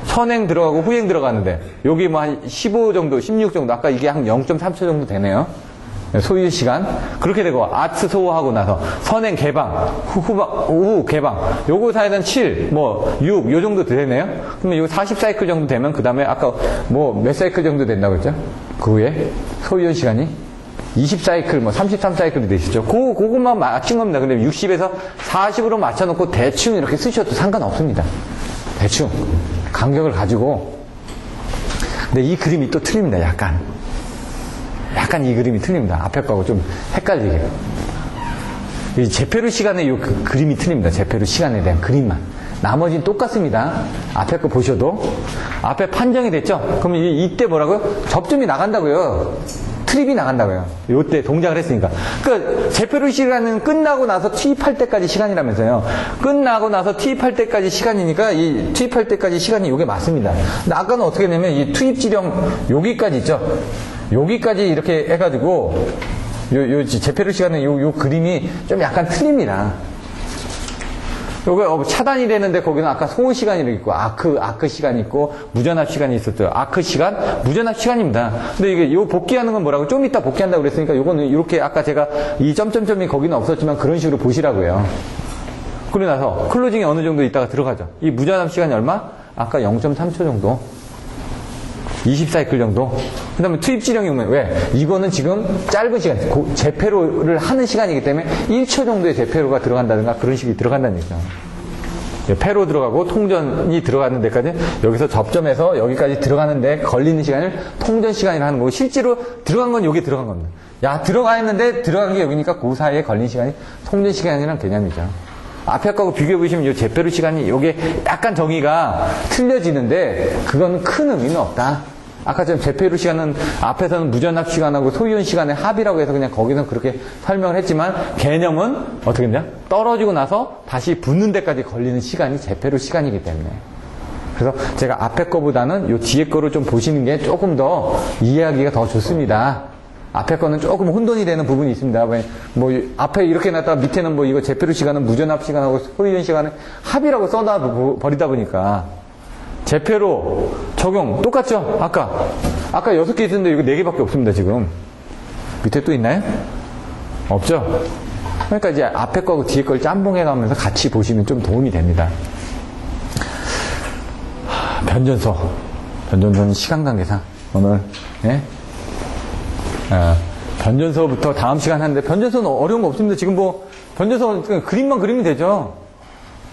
선행 들어가고 후행 들어가는데 여기 뭐 한 15 정도, 16 정도 아까 이게 한 0.3초 정도 되네요. 소유 시간 그렇게 되고 아트 소화하고 나서 선행 개방 후 개방 요거 사이는 7, 뭐 6 요 정도 되네요. 그러면 요 40사이클 정도 되면 그 다음에 아까 뭐 몇 사이클 정도 된다고 했죠? 그 후에 소유 시간이 20사이클, 뭐 33사이클이 되시죠. 그것만 맞춘 겁니다. 근데 60에서 40으로 맞춰놓고 대충 이렇게 쓰셔도 상관없습니다. 대충 간격을 가지고. 근데 이 그림이 또 틀립니다. 약간 이 그림이 틀립니다. 앞에 거하고 좀 헷갈리게. 이 제페르 시간에 이 그림이 틀립니다. 제페르 시간에 대한 그림만. 나머지는 똑같습니다. 앞에 거 보셔도. 앞에 판정이 됐죠? 그러면 이때 뭐라고요? 접점이 나간다고요. 트립이 나간다고요. 요때 동작을 했으니까. 그러니까 제페르 시간은 끝나고 나서 투입할 때까지 시간이라면서요. 끝나고 나서 투입할 때까지 시간이니까 이 투입할 때까지 시간이 요게 맞습니다. 근데 아까는 어떻게 했냐면 이 투입 지령 여기까지 있죠. 여기까지 이렇게 해가지고 요 제페르 시간은 요 그림이 좀 약간 틀립니다. 요거 차단이 되는데 거기는 아까 소호 시간이 있고 아크 시간이 있고 무전압 시간이 있었죠. 아크 시간, 무전압 시간입니다. 근데 이게 요 복귀하는 건 뭐라고? 좀 이따 복귀한다고 그랬으니까 요거는 이렇게 아까 제가 이 점점점이 거기는 없었지만 그런 식으로 보시라고요. 그러고 나서 클로징이 어느 정도 있다가 들어가죠. 이 무전압 시간이 얼마? 아까 0.3초 정도. 20사이클 정도. 그 다음에 투입 지령이 오면 왜? 이거는 지금 짧은 시간, 제페로를 하는 시간이기 때문에 1초 정도의 제페로가 들어간다든가 그런 식이 들어간다는 얘기죠. 페로 들어가고 통전이 들어가는 데까지 여기서 접점에서 여기까지 들어가는데 걸리는 시간을 통전 시간이라 하는 거고 실제로 들어간 건 여기 들어간 겁니다. 야, 들어가 있는데 들어간 게 여기니까 그 사이에 걸린 시간이 통전 시간이라는 개념이죠. 앞에 거하고 비교해 보시면 이 제페로 시간이 요게 약간 정의가 틀려지는데 그건 큰 의미는 없다. 아까처럼 제페로 시간은 앞에서는 무전압 시간하고 소유원 시간의 합이라고 해서 그냥 거기서 그렇게 설명을 했지만 개념은 어떻게 되냐? 떨어지고 나서 다시 붙는 데까지 걸리는 시간이 제페로 시간이기 때문에. 그래서 제가 앞에 거보다는 요 뒤에 거를 좀 보시는 게 조금 더 이해하기가 더 좋습니다. 앞에 거는 조금 혼돈이 되는 부분이 있습니다. 뭐 앞에 이렇게 놨다가 밑에는 뭐 이거 제페로 시간은 무전압 시간하고 소유원 시간의 합이라고 써놔 버리다 보니까 제페로 적용 똑같죠? 아까 6개 있었는데 이거 4개밖에 없습니다. 지금 밑에 또 있나요? 없죠? 그러니까 이제 앞에 거하고 뒤에 걸 짬뽕해 가면서 같이 보시면 좀 도움이 됩니다. 변전소는 시간 관계상 오늘 변전소부터 다음 시간 하는데 변전소는 어려운 거 없습니다. 지금 뭐 변전소 그림만 그리면 되죠.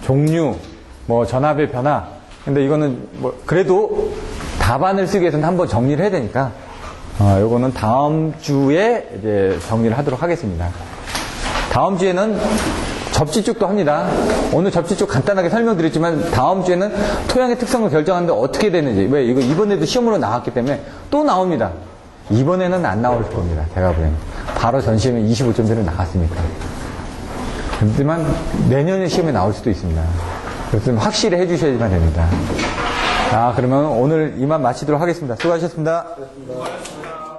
종류, 뭐 전압의 변화. 근데 이거는 뭐 그래도 답안을 쓰기 위해서는 한번 정리를 해야 되니까 요거는 다음 주에 이제 정리를 하도록 하겠습니다. 다음 주에는 접지쪽도 합니다. 오늘 접지쪽 간단하게 설명드렸지만 다음 주에는 토양의 특성을 결정하는데 어떻게 되는지. 왜? 이거 이번에도 시험으로 나왔기 때문에 또 나옵니다. 이번에는 안 나올 겁니다. 제가 보기에는. 바로 전 시험에 25점대로 나갔으니까. 하지만 내년에 시험에 나올 수도 있습니다. 그래서 좀 확실히 해주셔야지만 됩니다. 자, 그러면 오늘 이만 마치도록 하겠습니다. 수고하셨습니다. 수고하셨습니다.